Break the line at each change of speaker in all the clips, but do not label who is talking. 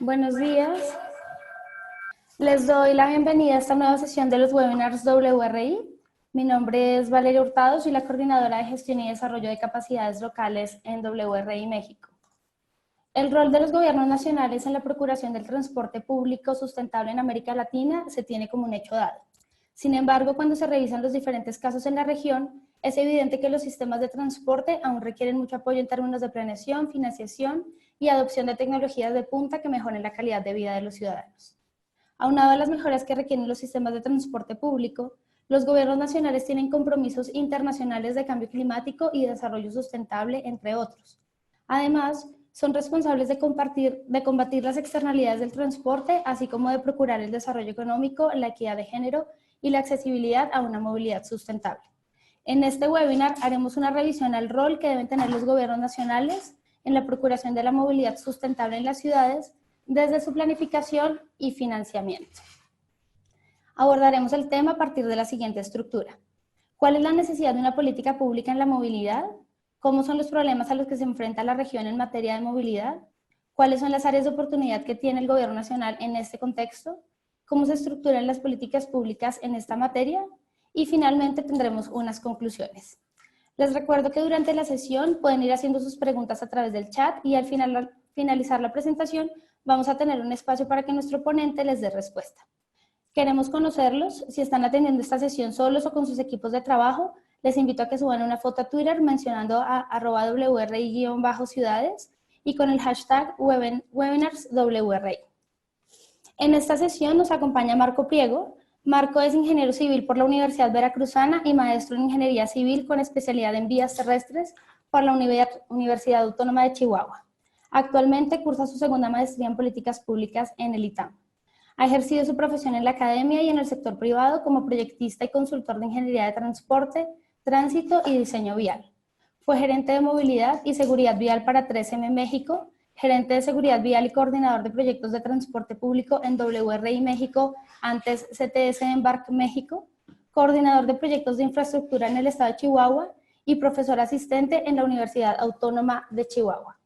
Buenos días. Les doy la bienvenida a esta nueva sesión de los webinars WRI. Mi nombre es Valeria Hurtado, soy la coordinadora de gestión y desarrollo de capacidades locales en WRI México. El rol de los gobiernos nacionales en la procuración del transporte público sustentable en América Latina se tiene como un hecho dado. Sin embargo, cuando se revisan los diferentes casos en la región, es evidente que los sistemas de transporte aún requieren mucho apoyo en términos de planeación, financiación y adopción de tecnologías de punta que mejoren la calidad de vida de los ciudadanos. Aunado a las mejoras que requieren los sistemas de transporte público, los gobiernos nacionales tienen compromisos internacionales de cambio climático y desarrollo sustentable, entre otros. Además, son responsables de combatir las externalidades del transporte, así como de procurar el desarrollo económico, la equidad de género y la accesibilidad a una movilidad sustentable. En este webinar haremos una revisión al rol que deben tener los gobiernos nacionales en la procuración de la movilidad sustentable en las ciudades desde su planificación y financiamiento. Abordaremos el tema a partir de la siguiente estructura. ¿Cuál es la necesidad de una política pública en la movilidad? ¿Cómo son los problemas a los que se enfrenta la región en materia de movilidad? ¿Cuáles son las áreas de oportunidad que tiene el gobierno nacional en este contexto? ¿Cómo se estructuran las políticas públicas en esta materia? Y finalmente tendremos unas conclusiones. Les recuerdo que durante la sesión pueden ir haciendo sus preguntas a través del chat y al finalizar la presentación vamos a tener un espacio para que nuestro ponente les dé respuesta. Queremos conocerlos. Si están atendiendo esta sesión solos o con sus equipos de trabajo, les invito a que suban una foto a Twitter mencionando a @WRI-ciudades y con el hashtag webinarsWRI. En esta sesión nos acompaña Marco Priego. Marco es ingeniero civil por la Universidad Veracruzana y maestro en ingeniería civil con especialidad en vías terrestres por la Universidad Autónoma de Chihuahua. Actualmente cursa su segunda maestría en políticas públicas en el ITAM. Ha ejercido su profesión en la academia y en el sector privado como proyectista y consultor de ingeniería de transporte, tránsito y diseño vial. Fue gerente de movilidad y seguridad vial para 3M México, gerente de seguridad vial y coordinador de proyectos de transporte público en WRI México, antes CTS Embark México, coordinador de proyectos de infraestructura en el estado de Chihuahua y profesor asistente en la Universidad Autónoma de Chihuahua.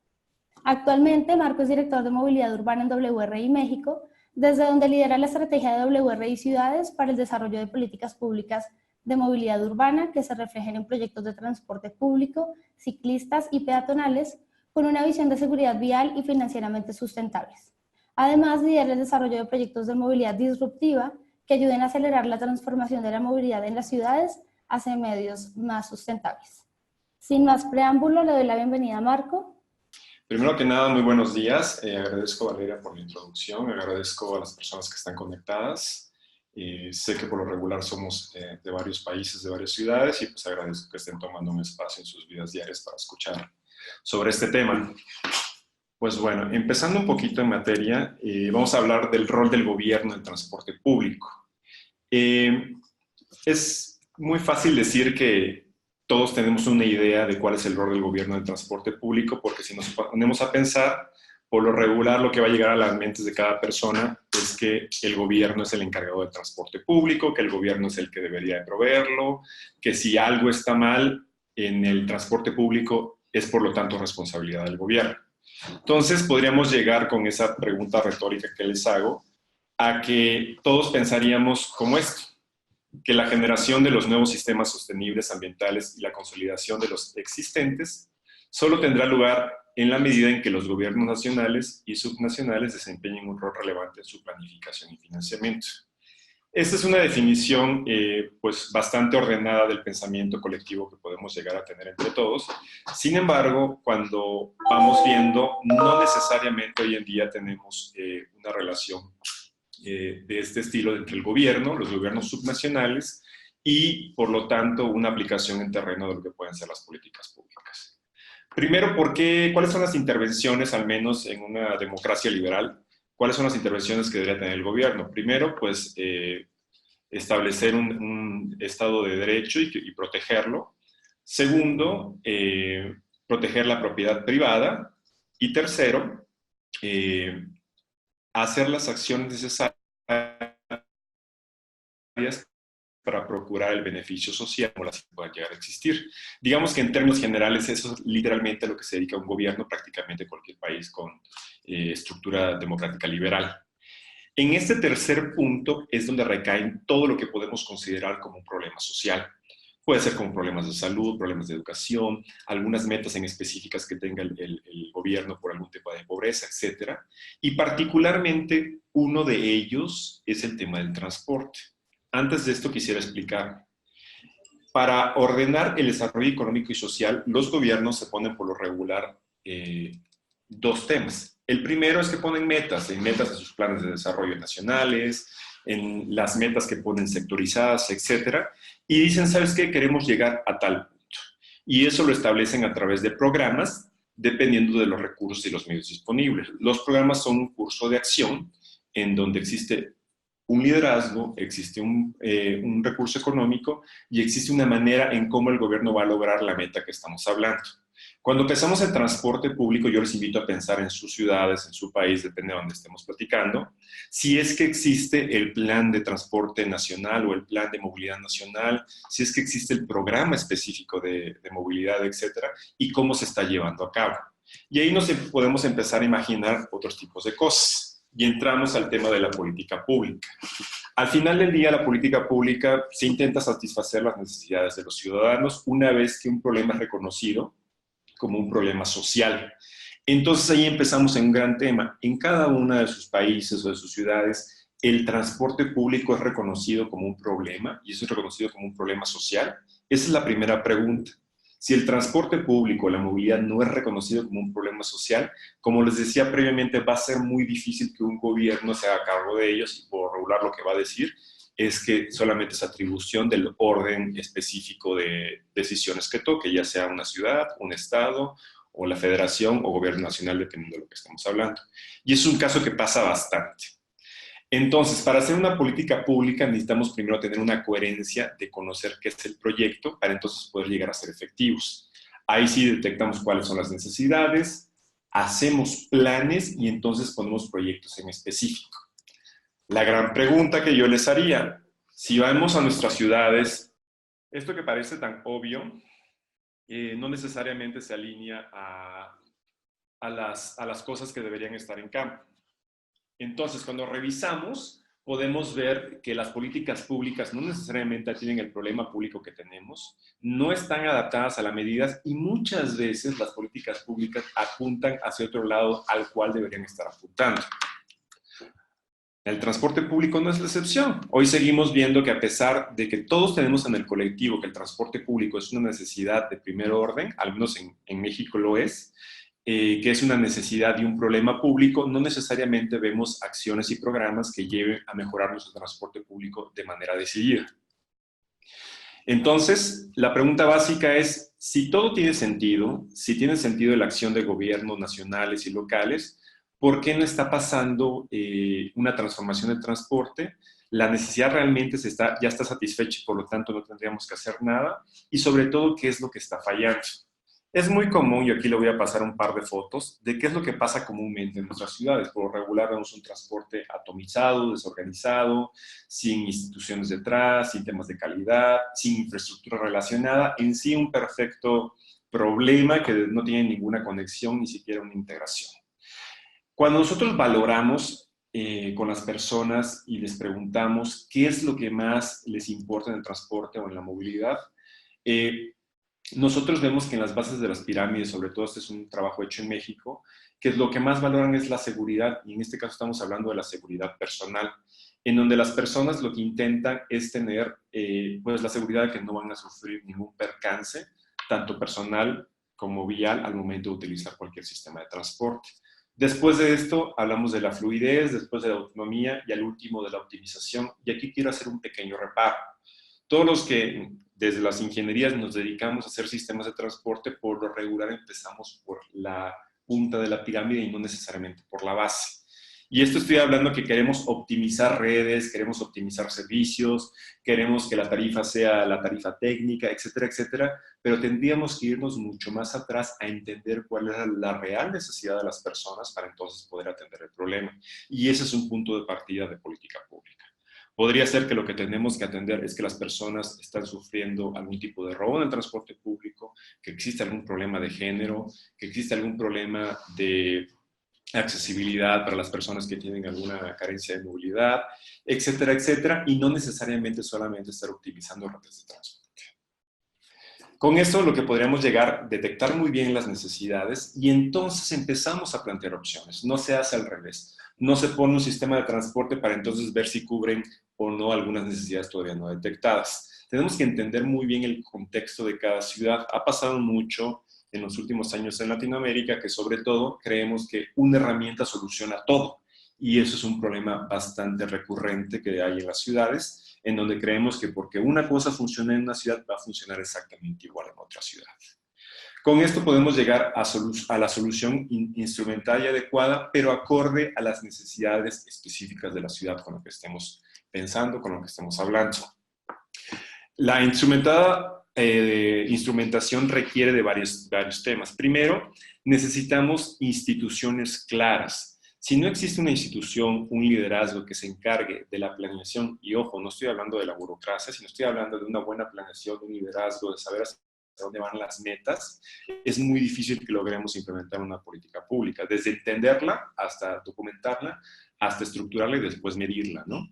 Actualmente, Marco es director de movilidad urbana en WRI México, desde donde lidera la estrategia de WRI Ciudades para el desarrollo de políticas públicas de movilidad urbana que se reflejen en proyectos de transporte público, ciclistas y peatonales, con una visión de seguridad vial y financieramente sustentables. Además, lidera el desarrollo de proyectos de movilidad disruptiva que ayuden a acelerar la transformación de la movilidad en las ciudades hacia medios más sustentables. Sin más preámbulo, le doy la bienvenida a Marco.
Primero que nada, muy buenos días. Agradezco a Valeria por la introducción, agradezco a las personas que están conectadas. Sé que por lo regular somos de varios países, de varias ciudades, y pues agradezco que estén tomando un espacio en sus vidas diarias para escuchar sobre este tema. Pues bueno, empezando un poquito en materia, vamos a hablar del rol del gobierno en el transporte público. Es muy fácil decir que todos tenemos una idea de cuál es el rol del gobierno en el transporte público, porque si nos ponemos a pensar, por lo regular lo que va a llegar a las mentes de cada persona es que el gobierno es el encargado del transporte público, que el gobierno es el que debería de proveerlo, que si algo está mal en el transporte público es por lo tanto responsabilidad del gobierno. Entonces podríamos llegar con esa pregunta retórica que les hago a que todos pensaríamos como esto, que la generación de los nuevos sistemas sostenibles ambientales y la consolidación de los existentes solo tendrá lugar en la medida en que los gobiernos nacionales y subnacionales desempeñen un rol relevante en su planificación y financiamiento. Esta es una definición pues bastante ordenada del pensamiento colectivo que podemos llegar a tener entre todos. Sin embargo, cuando vamos viendo, no necesariamente hoy en día tenemos una relación de este estilo entre el gobierno, los gobiernos subnacionales y, por lo tanto, una aplicación en terreno de lo que pueden ser las políticas públicas. Primero, ¿cuáles son las intervenciones, al menos en una democracia liberal? ¿Cuáles son las intervenciones que debería tener el gobierno? Primero, pues, establecer un Estado de Derecho y protegerlo. Segundo, proteger la propiedad privada. Y tercero, hacer las acciones necesarias para procurar el beneficio social o las que puedan llegar a existir. Digamos que en términos generales eso es literalmente a lo que se dedica un gobierno, prácticamente cualquier país con estructura democrática liberal. En este tercer punto es donde recae todo lo que podemos considerar como un problema social. Puede ser como problemas de salud, problemas de educación, algunas metas en específicas que tenga el gobierno por algún tipo de pobreza, etc. Y particularmente uno de ellos es el tema del transporte. Antes de esto quisiera explicar. Para ordenar el desarrollo económico y social, los gobiernos se ponen por lo regular dos temas. El primero es que ponen metas, en metas de sus planes de desarrollo nacionales, en las metas que ponen sectorizadas, etcétera, y dicen, ¿sabes qué? Queremos llegar a tal punto. Y eso lo establecen a través de programas, dependiendo de los recursos y los medios disponibles. Los programas son un curso de acción en donde existe un liderazgo, existe un recurso económico y existe una manera en cómo el gobierno va a lograr la meta que estamos hablando. Cuando pensamos en transporte público, yo les invito a pensar en sus ciudades, en su país, depende de donde estemos platicando, si es que existe el plan de transporte nacional o el plan de movilidad nacional, si es que existe el programa específico de movilidad, etcétera, y cómo se está llevando a cabo. Y ahí nos podemos empezar a imaginar otros tipos de cosas. Y entramos al tema de la política pública. Al final del día, la política pública se intenta satisfacer las necesidades de los ciudadanos una vez que un problema es reconocido como un problema social. Entonces ahí empezamos en un gran tema. En cada uno de sus países o de sus ciudades, el transporte público es reconocido como un problema y eso es reconocido como un problema social. Esa es la primera pregunta. Si el transporte público, la movilidad no es reconocido como un problema social, como les decía previamente, va a ser muy difícil que un gobierno se haga cargo de ellos y por regular lo que va a decir es que solamente es atribución del orden específico de decisiones que toque, ya sea una ciudad, un estado o la federación o gobierno nacional, dependiendo de lo que estamos hablando. Y es un caso que pasa bastante. Entonces, para hacer una política pública necesitamos primero tener una coherencia de conocer qué es el proyecto para entonces poder llegar a ser efectivos. Ahí sí detectamos cuáles son las necesidades, hacemos planes y entonces ponemos proyectos en específico. La gran pregunta que yo les haría, si vamos a nuestras ciudades, esto que parece tan obvio, no necesariamente se alinea a las cosas que deberían estar en campo. Entonces, cuando revisamos, podemos ver que las políticas públicas no necesariamente tienen el problema público que tenemos, no están adaptadas a las medidas y muchas veces las políticas públicas apuntan hacia otro lado al cual deberían estar apuntando. El transporte público no es la excepción. Hoy seguimos viendo que a pesar de que todos tenemos en el colectivo que el transporte público es una necesidad de primer orden, al menos en México lo es, que es una necesidad y un problema público, no necesariamente vemos acciones y programas que lleven a mejorar nuestro transporte público de manera decidida. Entonces, la pregunta básica es, si todo tiene sentido, si tiene sentido la acción de gobiernos nacionales y locales, ¿por qué no está pasando una transformación del transporte? La necesidad realmente ya está satisfecha y por lo tanto no tendríamos que hacer nada. Y sobre todo, ¿qué es lo que está fallando? Es muy común, y aquí le voy a pasar un par de fotos, de qué es lo que pasa comúnmente en nuestras ciudades. Por lo regular vemos un transporte atomizado, desorganizado, sin instituciones detrás, sin temas de calidad, sin infraestructura relacionada, en sí un perfecto problema que no tiene ninguna conexión, ni siquiera una integración. Cuando nosotros valoramos con las personas y les preguntamos qué es lo que más les importa en el transporte o en la movilidad, nosotros vemos que en las bases de las pirámides, sobre todo este es un trabajo hecho en México, que lo que más valoran es la seguridad, y en este caso estamos hablando de la seguridad personal, en donde las personas lo que intentan es tener pues la seguridad de que no van a sufrir ningún percance, tanto personal como vial, al momento de utilizar cualquier sistema de transporte. Después de esto hablamos de la fluidez, después de la autonomía y al último de la optimización, y aquí quiero hacer un pequeño reparo. Todos los que desde las ingenierías nos dedicamos a hacer sistemas de transporte, por lo regular empezamos por la punta de la pirámide y no necesariamente por la base. Y esto estoy hablando que queremos optimizar redes, queremos optimizar servicios, queremos que la tarifa sea la tarifa técnica, etcétera, etcétera, pero tendríamos que irnos mucho más atrás a entender cuál es la real necesidad de las personas para entonces poder atender el problema. Y ese es un punto de partida de política pública. Podría ser que lo que tenemos que atender es que las personas están sufriendo algún tipo de robo en el transporte público, que existe algún problema de género, que existe algún problema de accesibilidad para las personas que tienen alguna carencia de movilidad, etcétera, etcétera, y no necesariamente solamente estar optimizando redes de transporte. Con esto lo que podríamos llegar, detectar muy bien las necesidades y entonces empezamos a plantear opciones. No se hace al revés. No se pone un sistema de transporte para entonces ver si cubren o no algunas necesidades todavía no detectadas. Tenemos que entender muy bien el contexto de cada ciudad. Ha pasado mucho en los últimos años en Latinoamérica que sobre todo creemos que una herramienta soluciona todo. Y eso es un problema bastante recurrente que hay en las ciudades, en donde creemos que porque una cosa funciona en una ciudad va a funcionar exactamente igual en otra ciudad. Con esto podemos llegar a la solución instrumental y adecuada, pero acorde a las necesidades específicas de la ciudad con lo que estemos pensando, con lo que estemos hablando. La instrumentación requiere de varios temas. Primero, necesitamos instituciones claras. Si no existe una institución, un liderazgo que se encargue de la planeación, y ojo, no estoy hablando de la burocracia, sino estoy hablando de una buena planeación, de un liderazgo, de saber hacia dónde van las metas, es muy difícil que logremos implementar una política pública, desde entenderla hasta documentarla, hasta estructurarla y después medirla, ¿no?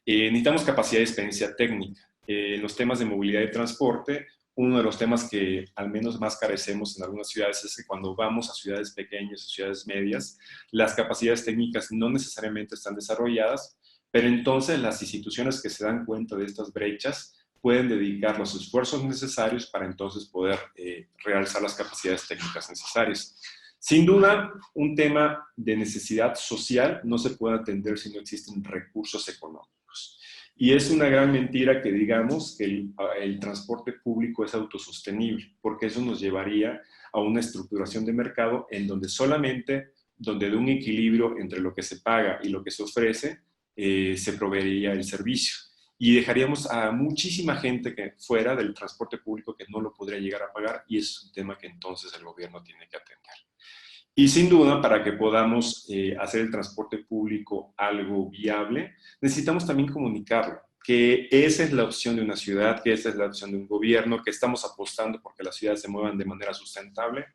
Necesitamos capacidad de experiencia técnica. En los temas de movilidad y transporte, uno de los temas que al menos más carecemos en algunas ciudades es que cuando vamos a ciudades pequeñas o ciudades medias, las capacidades técnicas no necesariamente están desarrolladas, pero entonces las instituciones que se dan cuenta de estas brechas pueden dedicar los esfuerzos necesarios para entonces poder realzar las capacidades técnicas necesarias. Sin duda, un tema de necesidad social no se puede atender si no existen recursos económicos. Y es una gran mentira que digamos que el transporte público es autosostenible, porque eso nos llevaría a una estructuración de mercado en donde solamente, donde de un equilibrio entre lo que se paga y lo que se ofrece, se proveería el servicio. Y dejaríamos a muchísima gente que fuera del transporte público que no lo podría llegar a pagar, y es un tema que entonces el gobierno tiene que atender. Y sin duda, para que podamos hacer el transporte público algo viable, necesitamos también comunicarlo, que esa es la opción de una ciudad, que esa es la opción de un gobierno, que estamos apostando porque las ciudades se muevan de manera sustentable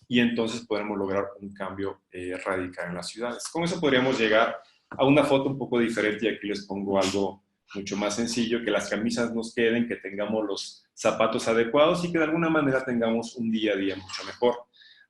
y entonces podremos lograr un cambio radical en las ciudades. Con eso podríamos llegar a una foto un poco diferente y aquí les pongo algo mucho más sencillo, que las camisas nos queden, que tengamos los zapatos adecuados y que de alguna manera tengamos un día a día mucho mejor.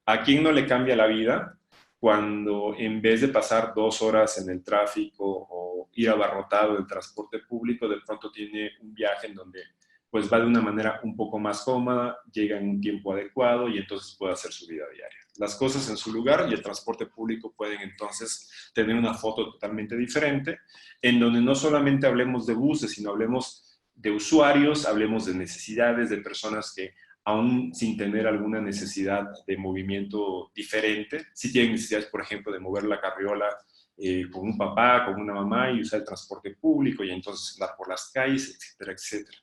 ¿A quién no le cambia la vida cuando en vez de pasar 2 horas en el tráfico o ir abarrotado del transporte público, de pronto tiene un viaje en donde pues va de una manera un poco más cómoda, llega en un tiempo adecuado y entonces puede hacer su vida diaria? Las cosas en su lugar y el transporte público pueden entonces tener una foto totalmente diferente, en donde no solamente hablemos de buses, sino hablemos de usuarios, hablemos de necesidades, de personas que aún sin tener alguna necesidad de movimiento diferente, si tienen necesidades, por ejemplo, de mover la carriola con un papá, con una mamá y usar el transporte público y entonces andar por las calles, etcétera, etcétera.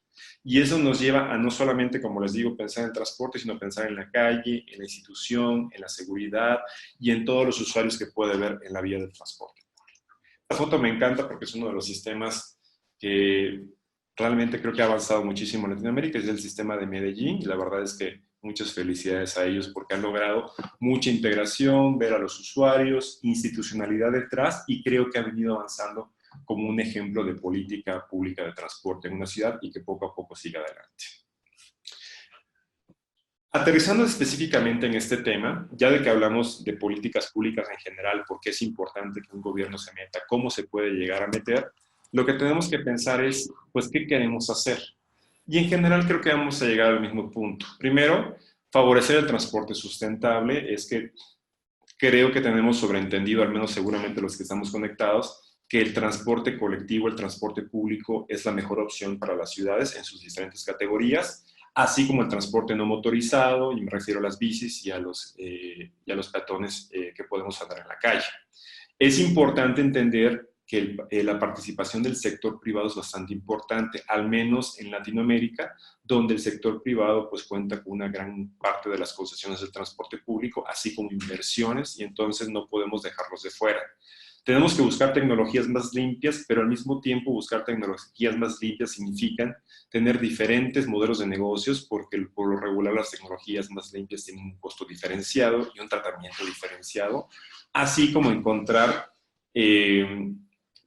Y eso nos lleva a no solamente, como les digo, pensar en el transporte, sino pensar en la calle, en la institución, en la seguridad y en todos los usuarios que puede haber en la vía del transporte. Esta foto me encanta porque es uno de los sistemas que realmente creo que ha avanzado muchísimo en Latinoamérica, es el sistema de Medellín, y la verdad es que muchas felicidades a ellos porque han logrado mucha integración, ver a los usuarios, institucionalidad detrás, y creo que ha venido avanzando como un ejemplo de política pública de transporte en una ciudad y que poco a poco siga adelante. Aterrizando específicamente en este tema, ya de que hablamos de políticas públicas en general, por qué es importante que un gobierno se meta, cómo se puede llegar a meter, lo que tenemos que pensar es, pues, ¿qué queremos hacer? Y en general creo que vamos a llegar al mismo punto. Primero, favorecer el transporte sustentable. Es que creo que tenemos sobreentendido, al menos seguramente los que estamos conectados, que el transporte colectivo, el transporte público es la mejor opción para las ciudades en sus diferentes categorías, así como el transporte no motorizado, y me refiero a las bicis y a los peatones que podemos andar en la calle. Es importante entender que la participación del sector privado es bastante importante, al menos en Latinoamérica, donde el sector privado pues cuenta con una gran parte de las concesiones del transporte público, así como inversiones, y entonces no podemos dejarlos de fuera. Tenemos que buscar tecnologías más limpias, pero al mismo tiempo buscar tecnologías más limpias significan tener diferentes modelos de negocios, porque por lo regular las tecnologías más limpias tienen un costo diferenciado y un tratamiento diferenciado, así como encontrar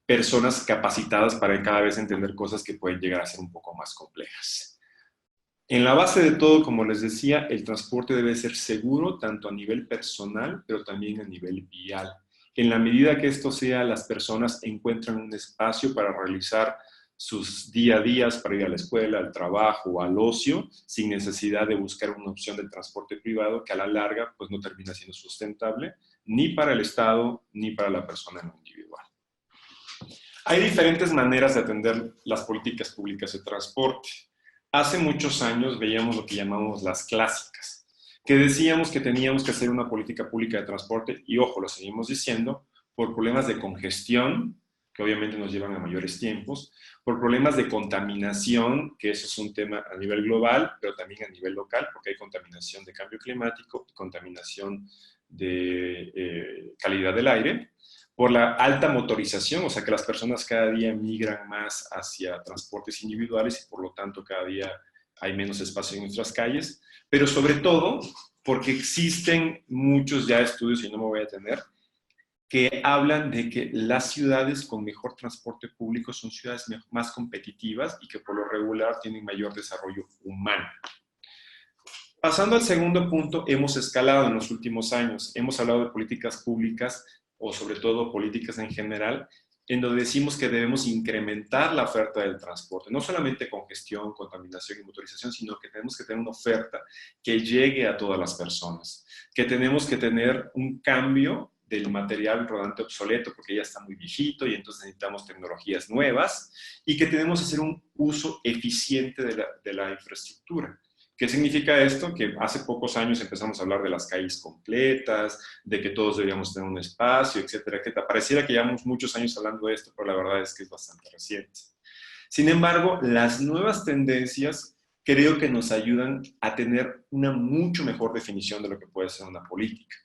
personas capacitadas para cada vez entender cosas que pueden llegar a ser un poco más complejas. En la base de todo, como les decía, el transporte debe ser seguro tanto a nivel personal, pero también a nivel vial. En la medida que esto sea, las personas encuentran un espacio para realizar sus día a días, para ir a la escuela, al trabajo o al ocio, sin necesidad de buscar una opción de transporte privado que a la larga pues, no termina siendo sustentable ni para el Estado ni para la persona en lo individual. Hay diferentes maneras de atender las políticas públicas de transporte. Hace muchos años veíamos lo que llamamos las clásicas, que decíamos que teníamos que hacer una política pública de transporte, y ojo, lo seguimos diciendo, por problemas de congestión, que obviamente nos llevan a mayores tiempos, por problemas de contaminación, que eso es un tema a nivel global, pero también a nivel local, porque hay contaminación de cambio climático y contaminación de calidad del aire, por la alta motorización, o sea que las personas cada día migran más hacia transportes individuales y por lo tanto cada día hay menos espacio en nuestras calles, pero sobre todo porque existen muchos ya estudios, y no me voy a detener, que hablan de que las ciudades con mejor transporte público son ciudades más competitivas y que por lo regular tienen mayor desarrollo humano. Pasando al segundo punto, hemos escalado en los últimos años. Hemos hablado de políticas públicas o sobre todo políticas en general, en donde decimos que debemos incrementar la oferta del transporte, no solamente congestión, contaminación y motorización, sino que tenemos que tener una oferta que llegue a todas las personas, que tenemos que tener un cambio del material rodante obsoleto porque ya está muy viejito y entonces necesitamos tecnologías nuevas y que tenemos que hacer un uso eficiente de la infraestructura. ¿Qué significa esto? Que hace pocos años empezamos a hablar de las calles completas, de que todos deberíamos tener un espacio, etcétera, etcétera. Pareciera que llevamos muchos años hablando de esto, pero la verdad es que es bastante reciente. Sin embargo, las nuevas tendencias creo que nos ayudan a tener una mucho mejor definición de lo que puede ser una política.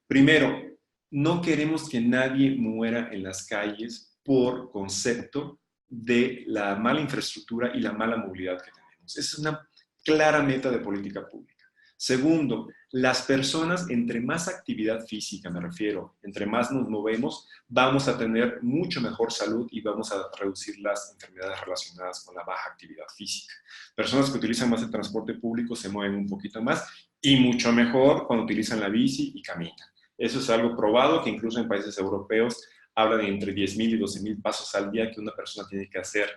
Primero, no queremos que nadie muera en las calles por concepto de la mala infraestructura y la mala movilidad que tenemos. Esa es una clara meta de política pública. Segundo, las personas, entre más actividad física, me refiero, entre más nos movemos, vamos a tener mucho mejor salud y vamos a reducir las enfermedades relacionadas con la baja actividad física. Personas que utilizan más el transporte público se mueven un poquito más y mucho mejor cuando utilizan la bici y caminan. Eso es algo probado que incluso en países europeos hablan de entre 10.000 y 12.000 pasos al día que una persona tiene que hacer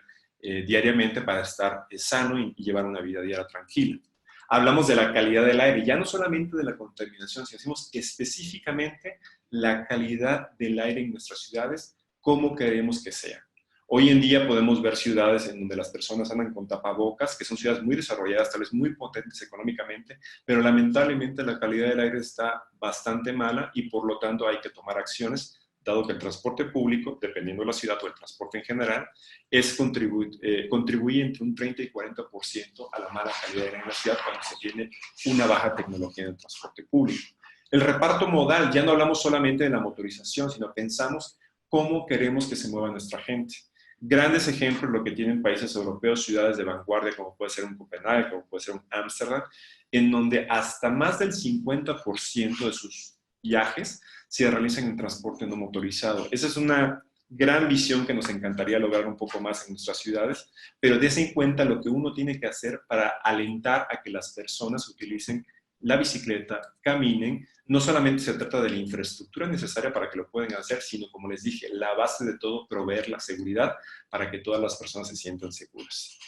diariamente para estar sano y llevar una vida diaria tranquila. Hablamos de la calidad del aire, ya no solamente de la contaminación, sino decimos específicamente la calidad del aire en nuestras ciudades, cómo queremos que sea. Hoy en día podemos ver ciudades en donde las personas andan con tapabocas, que son ciudades muy desarrolladas, tal vez muy potentes económicamente, pero lamentablemente la calidad del aire está bastante mala y por lo tanto hay que tomar acciones, dado que el transporte público, dependiendo de la ciudad o el transporte en general, contribuye entre un 30 y 40% a la mala calidad de la ciudad cuando se tiene una baja tecnología en el transporte público. El reparto modal, ya no hablamos solamente de la motorización, sino pensamos cómo queremos que se mueva nuestra gente. Grandes ejemplos, lo que tienen países europeos, ciudades de vanguardia, como puede ser un Copenhague, como puede ser un Ámsterdam, en donde hasta más del 50% de sus viajes se realizan en transporte no motorizado. Esa es una gran visión que nos encantaría lograr un poco más en nuestras ciudades, pero dése en cuenta lo que uno tiene que hacer para alentar a que las personas utilicen la bicicleta, caminen. No solamente se trata de la infraestructura necesaria para que lo puedan hacer, sino, como les dije, la base de todo, proveer la seguridad para que todas las personas se sientan seguras.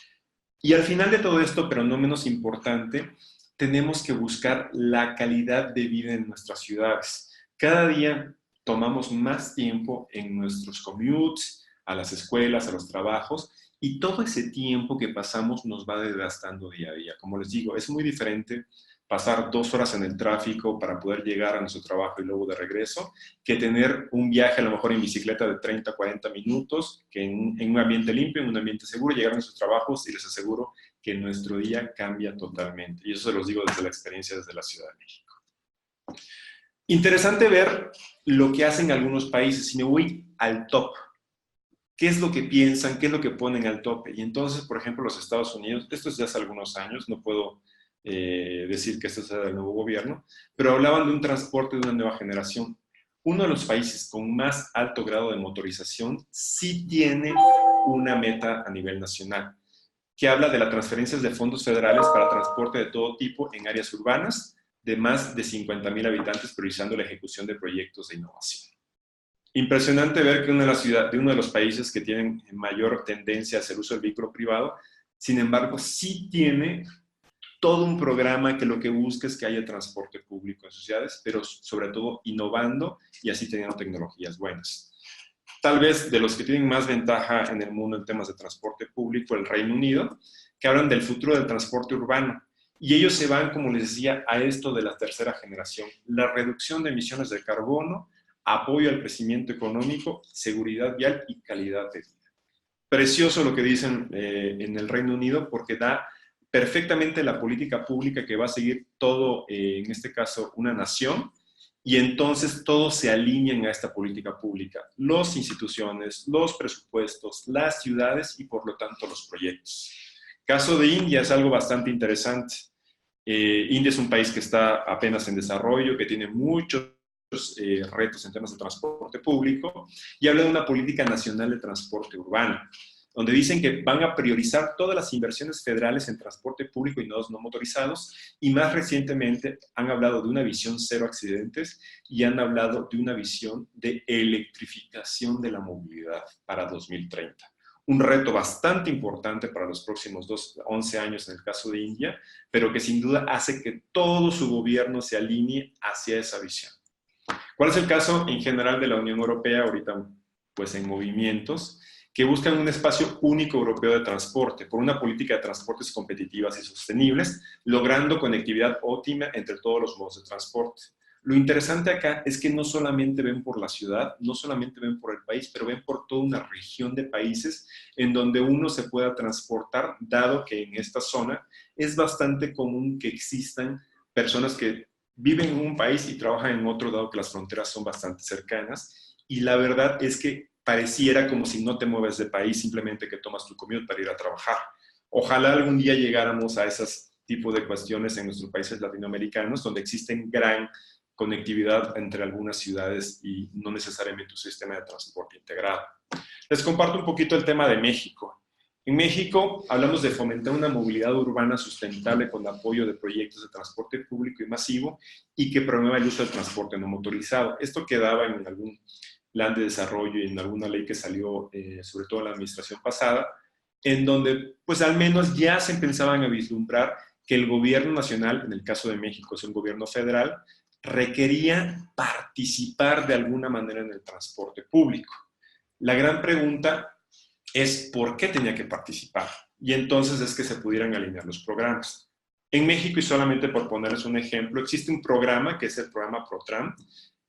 Y al final de todo esto, pero no menos importante, tenemos que buscar la calidad de vida en nuestras ciudades. Cada día tomamos más tiempo en nuestros commutes, a las escuelas, a los trabajos, y todo ese tiempo que pasamos nos va desgastando día a día. Como les digo, es muy diferente pasar 2 horas en el tráfico para poder llegar a nuestro trabajo y luego de regreso, que tener un viaje a lo mejor en bicicleta de 30, 40 minutos, que en un ambiente limpio, en un ambiente seguro, llegar a nuestros trabajos y les aseguro que nuestro día cambia totalmente. Y eso se los digo desde la experiencia desde la Ciudad de México. Interesante ver lo que hacen algunos países. Si me voy al top, ¿qué es lo que piensan? ¿Qué es lo que ponen al tope? Y entonces, por ejemplo, los Estados Unidos, esto es de hace algunos años, no puedo decir que esto sea del nuevo gobierno, pero hablaban de un transporte de una nueva generación. Uno de los países con más alto grado de motorización sí tiene una meta a nivel nacional, que habla de las transferencias de fondos federales para transporte de todo tipo en áreas urbanas de más de 50,000 habitantes, priorizando la ejecución de proyectos de innovación. Impresionante ver que uno de los países que tienen mayor tendencia hacia el uso del vehículo privado, sin embargo, sí tiene todo un programa que lo que busca es que haya transporte público en sus ciudades, pero sobre todo innovando y así teniendo tecnologías buenas. Tal vez de los que tienen más ventaja en el mundo en temas de transporte público, el Reino Unido, que hablan del futuro del transporte urbano. Y ellos se van, como les decía, a esto de la tercera generación, la reducción de emisiones de carbono, apoyo al crecimiento económico, seguridad vial y calidad de vida. Precioso lo que dicen en el Reino Unido porque da perfectamente la política pública que va a seguir todo, en este caso, una nación, y entonces todos se alinean a esta política pública, las instituciones, los presupuestos, las ciudades y por lo tanto los proyectos. Caso de India es algo bastante interesante. India es un país que está apenas en desarrollo, que tiene muchos retos en temas de transporte público, y habla de una política nacional de transporte urbano, donde dicen que van a priorizar todas las inversiones federales en transporte público y nodos no motorizados, y más recientemente han hablado de una visión cero accidentes y han hablado de una visión de electrificación de la movilidad para 2030. Un reto bastante importante para los próximos 11 años en el caso de India, pero que sin duda hace que todo su gobierno se alinee hacia esa visión. ¿Cuál es el caso en general de la Unión Europea ahorita, pues en movimientos, que buscan un espacio único europeo de transporte, por una política de transportes competitivas y sostenibles, logrando conectividad óptima entre todos los modos de transporte? Lo interesante acá es que no solamente ven por la ciudad, no solamente ven por el país, pero ven por toda una región de países en donde uno se pueda transportar, dado que en esta zona es bastante común que existan personas que viven en un país y trabajan en otro, dado que las fronteras son bastante cercanas. Y la verdad es que pareciera como si no te mueves de país, simplemente que tomas tu commute para ir a trabajar. Ojalá algún día llegáramos a esos tipos de cuestiones en nuestros países latinoamericanos, donde existen gran conectividad entre algunas ciudades y no necesariamente un sistema de transporte integrado. Les comparto un poquito el tema de México. En México hablamos de fomentar una movilidad urbana sustentable con apoyo de proyectos de transporte público y masivo y que promueva el uso del transporte no motorizado. Esto quedaba en algún plan de desarrollo y en alguna ley que salió, sobre todo en la administración pasada, en donde pues al menos ya se empezaban a vislumbrar que el gobierno nacional, en el caso de México es un gobierno federal, requería participar de alguna manera en el transporte público. La gran pregunta es por qué tenía que participar. Y entonces es que se pudieran alinear los programas. En México, y solamente por ponerles un ejemplo, existe un programa que es el programa ProTram,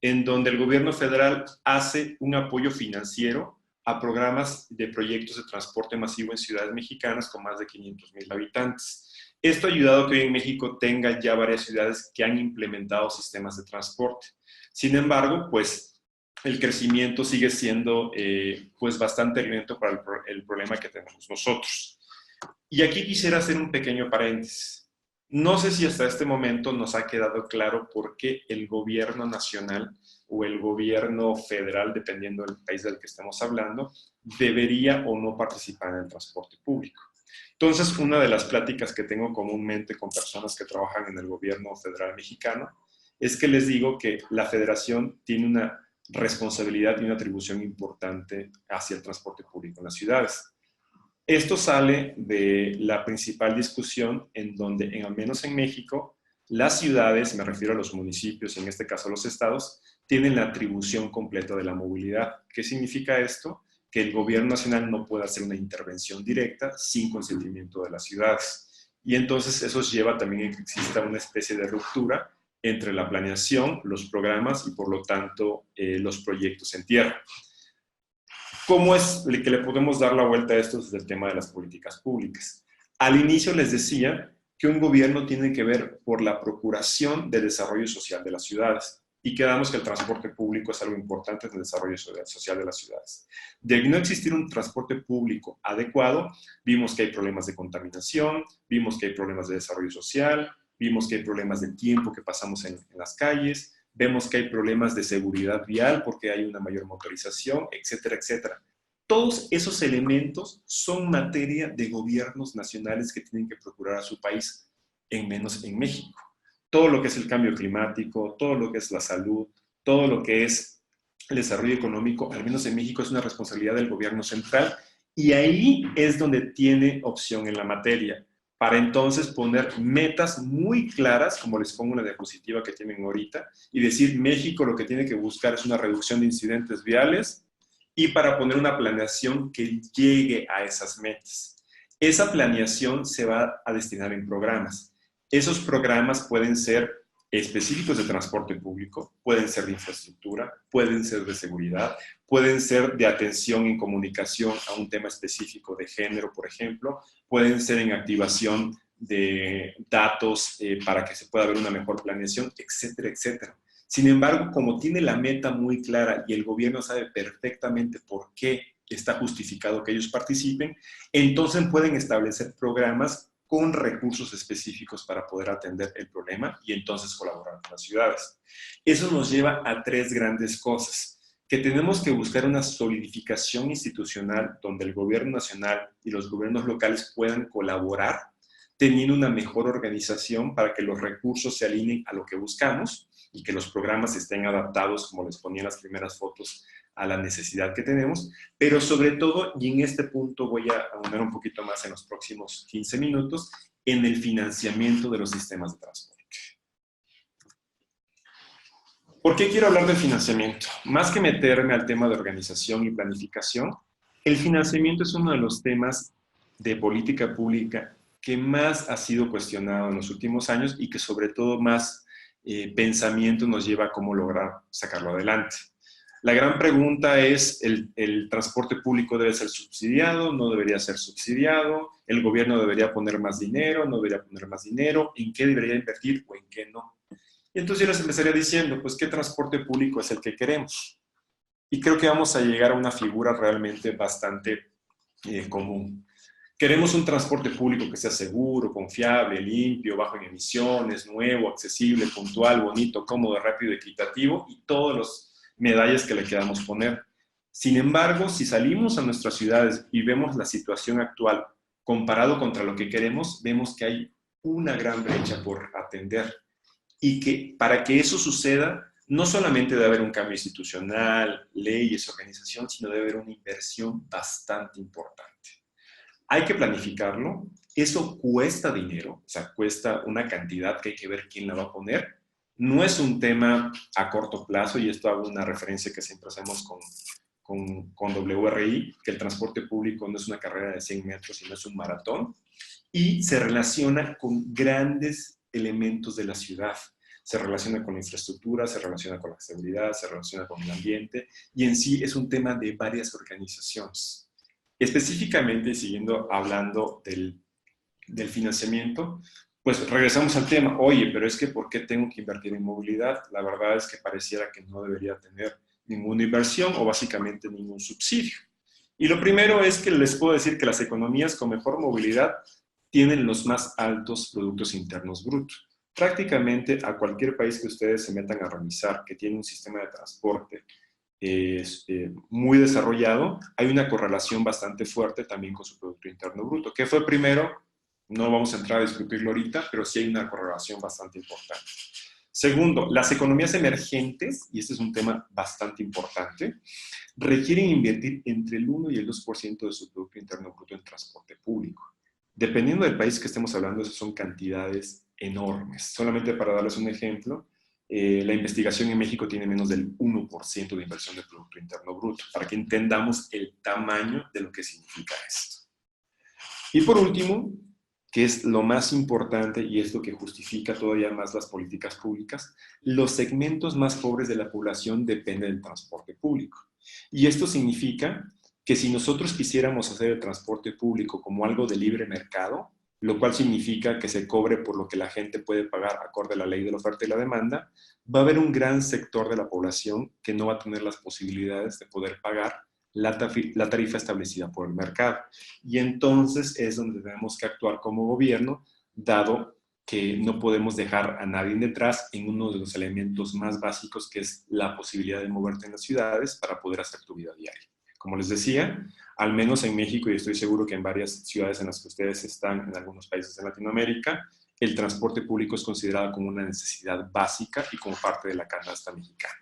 en donde el gobierno federal hace un apoyo financiero a programas de proyectos de transporte masivo en ciudades mexicanas con más de 500,000 habitantes. Esto ha ayudado a que hoy en México tenga ya varias ciudades que han implementado sistemas de transporte. Sin embargo, pues el crecimiento sigue siendo pues bastante lento para el problema que tenemos nosotros. Y aquí quisiera hacer un pequeño paréntesis. No sé si hasta este momento nos ha quedado claro por qué el gobierno nacional o el gobierno federal, dependiendo del país del que estemos hablando, debería o no participar en el transporte público. Entonces, una de las pláticas que tengo comúnmente con personas que trabajan en el gobierno federal mexicano es que les digo que la federación tiene una responsabilidad y una atribución importante hacia el transporte público en las ciudades. Esto sale de la principal discusión en donde, al menos en México, las ciudades, me refiero a los municipios, en este caso los estados, tienen la atribución completa de la movilidad. ¿Qué significa esto? Que el gobierno nacional no puede hacer una intervención directa sin consentimiento de las ciudades. Y entonces eso lleva también a que exista una especie de ruptura entre la planeación, los programas y por lo tanto los proyectos en tierra. ¿Cómo es que le podemos dar la vuelta a esto desde el tema de las políticas públicas? Al inicio les decía que un gobierno tiene que ver por la procuración del desarrollo social de las ciudades. y quedamos que el transporte público es algo importante en el desarrollo social de las ciudades. De no existir un transporte público adecuado, vimos que hay problemas de contaminación, vimos que hay problemas de desarrollo social, vimos que hay problemas de tiempo que pasamos en las calles, vemos que hay problemas de seguridad vial porque hay una mayor motorización, etcétera, etcétera. Todos esos elementos son materia de gobiernos nacionales que tienen que procurar a su país, en menos en México. Todo lo que es el cambio climático, todo lo que es la salud, todo lo que es el desarrollo económico, al menos en México, es una responsabilidad del gobierno central, y ahí es donde tiene opción en la materia, para entonces poner metas muy claras, como les pongo una diapositiva que tienen ahorita, y decir, México lo que tiene que buscar es una reducción de incidentes viales, y para poner una planeación que llegue a esas metas. Esa planeación se va a destinar en programas. Esos programas pueden ser específicos de transporte público, pueden ser de infraestructura, pueden ser de seguridad, pueden ser de atención en comunicación a un tema específico de género, por ejemplo, pueden ser en activación de datos para que se pueda ver una mejor planeación, etcétera, etcétera. Sin embargo, como tiene la meta muy clara y el gobierno sabe perfectamente por qué está justificado que ellos participen, entonces pueden establecer programas con recursos específicos para poder atender el problema y entonces colaborar con las ciudades. Eso nos lleva a tres grandes cosas: que tenemos que buscar una solidificación institucional donde el gobierno nacional y los gobiernos locales puedan colaborar, teniendo una mejor organización para que los recursos se alineen a lo que buscamos y que los programas estén adaptados, como les ponía en las primeras fotos, a la necesidad que tenemos, pero sobre todo, y en este punto voy a ahondar un poquito más en los próximos 15 minutos, en el financiamiento de los sistemas de transporte. ¿Por qué quiero hablar del financiamiento? Más que meterme al tema de organización y planificación, el financiamiento es uno de los temas de política pública que más ha sido cuestionado en los últimos años y que sobre todo más pensamiento nos lleva a cómo lograr sacarlo adelante. La gran pregunta es, ¿el transporte público debe ser subsidiado? ¿No debería ser subsidiado? ¿El gobierno debería poner más dinero? ¿No debería poner más dinero? ¿En qué debería invertir o en qué no? Y entonces yo les empezaría diciendo, pues, ¿qué transporte público es el que queremos? Y creo que vamos a llegar a una figura realmente bastante común. Queremos un transporte público que sea seguro, confiable, limpio, bajo en emisiones, nuevo, accesible, puntual, bonito, cómodo, rápido, equitativo y todos los medallas que le queramos poner. Sin embargo, si salimos a nuestras ciudades y vemos la situación actual comparado contra lo que queremos, vemos que hay una gran brecha por atender y que para que eso suceda, no solamente debe haber un cambio institucional, leyes, organización, sino debe haber una inversión bastante importante. Hay que planificarlo, eso cuesta dinero, o sea, cuesta una cantidad que hay que ver quién la va a poner. No es un tema a corto plazo, y esto hago una referencia que siempre hacemos con WRI, que el transporte público no es una carrera de 100 metros, sino es un maratón, y se relaciona con grandes elementos de la ciudad. Se relaciona con la infraestructura, se relaciona con la seguridad, se relaciona con el ambiente, y en sí es un tema de varias organizaciones. Específicamente, siguiendo hablando del financiamiento, pues regresamos al tema. Oye, pero es que ¿por qué tengo que invertir en movilidad? La verdad es que pareciera que no debería tener ninguna inversión o básicamente ningún subsidio. Y lo primero es que les puedo decir que las economías con mejor movilidad tienen los más altos productos internos brutos. Prácticamente a cualquier país que ustedes se metan a revisar que tiene un sistema de transporte muy desarrollado, hay una correlación bastante fuerte también con su Producto Interno Bruto. ¿Qué fue primero? No vamos a entrar a discutirlo ahorita, pero sí hay una correlación bastante importante. Segundo, las economías emergentes, y este es un tema bastante importante, requieren invertir entre el 1 y el 2% de su Producto Interno Bruto en transporte público. Dependiendo del país que estemos hablando, esas son cantidades enormes. Solamente para darles un ejemplo, la investigación en México tiene menos del 1% de inversión del Producto Interno Bruto, para que entendamos el tamaño de lo que significa esto. Y por último, que es lo más importante y es lo que justifica todavía más las políticas públicas, los segmentos más pobres de la población dependen del transporte público. Y esto significa que si nosotros quisiéramos hacer el transporte público como algo de libre mercado, lo cual significa que se cobre por lo que la gente puede pagar acorde a la ley de la oferta y la demanda, va a haber un gran sector de la población que no va a tener las posibilidades de poder pagar la tarifa establecida por el mercado. Y entonces es donde tenemos que actuar como gobierno, dado que no podemos dejar a nadie detrás en uno de los elementos más básicos, que es la posibilidad de moverte en las ciudades para poder hacer tu vida diaria. Como les decía, al menos en México, y estoy seguro que en varias ciudades en las que ustedes están, en algunos países de Latinoamérica, el transporte público es considerado como una necesidad básica y como parte de la canasta mexicana.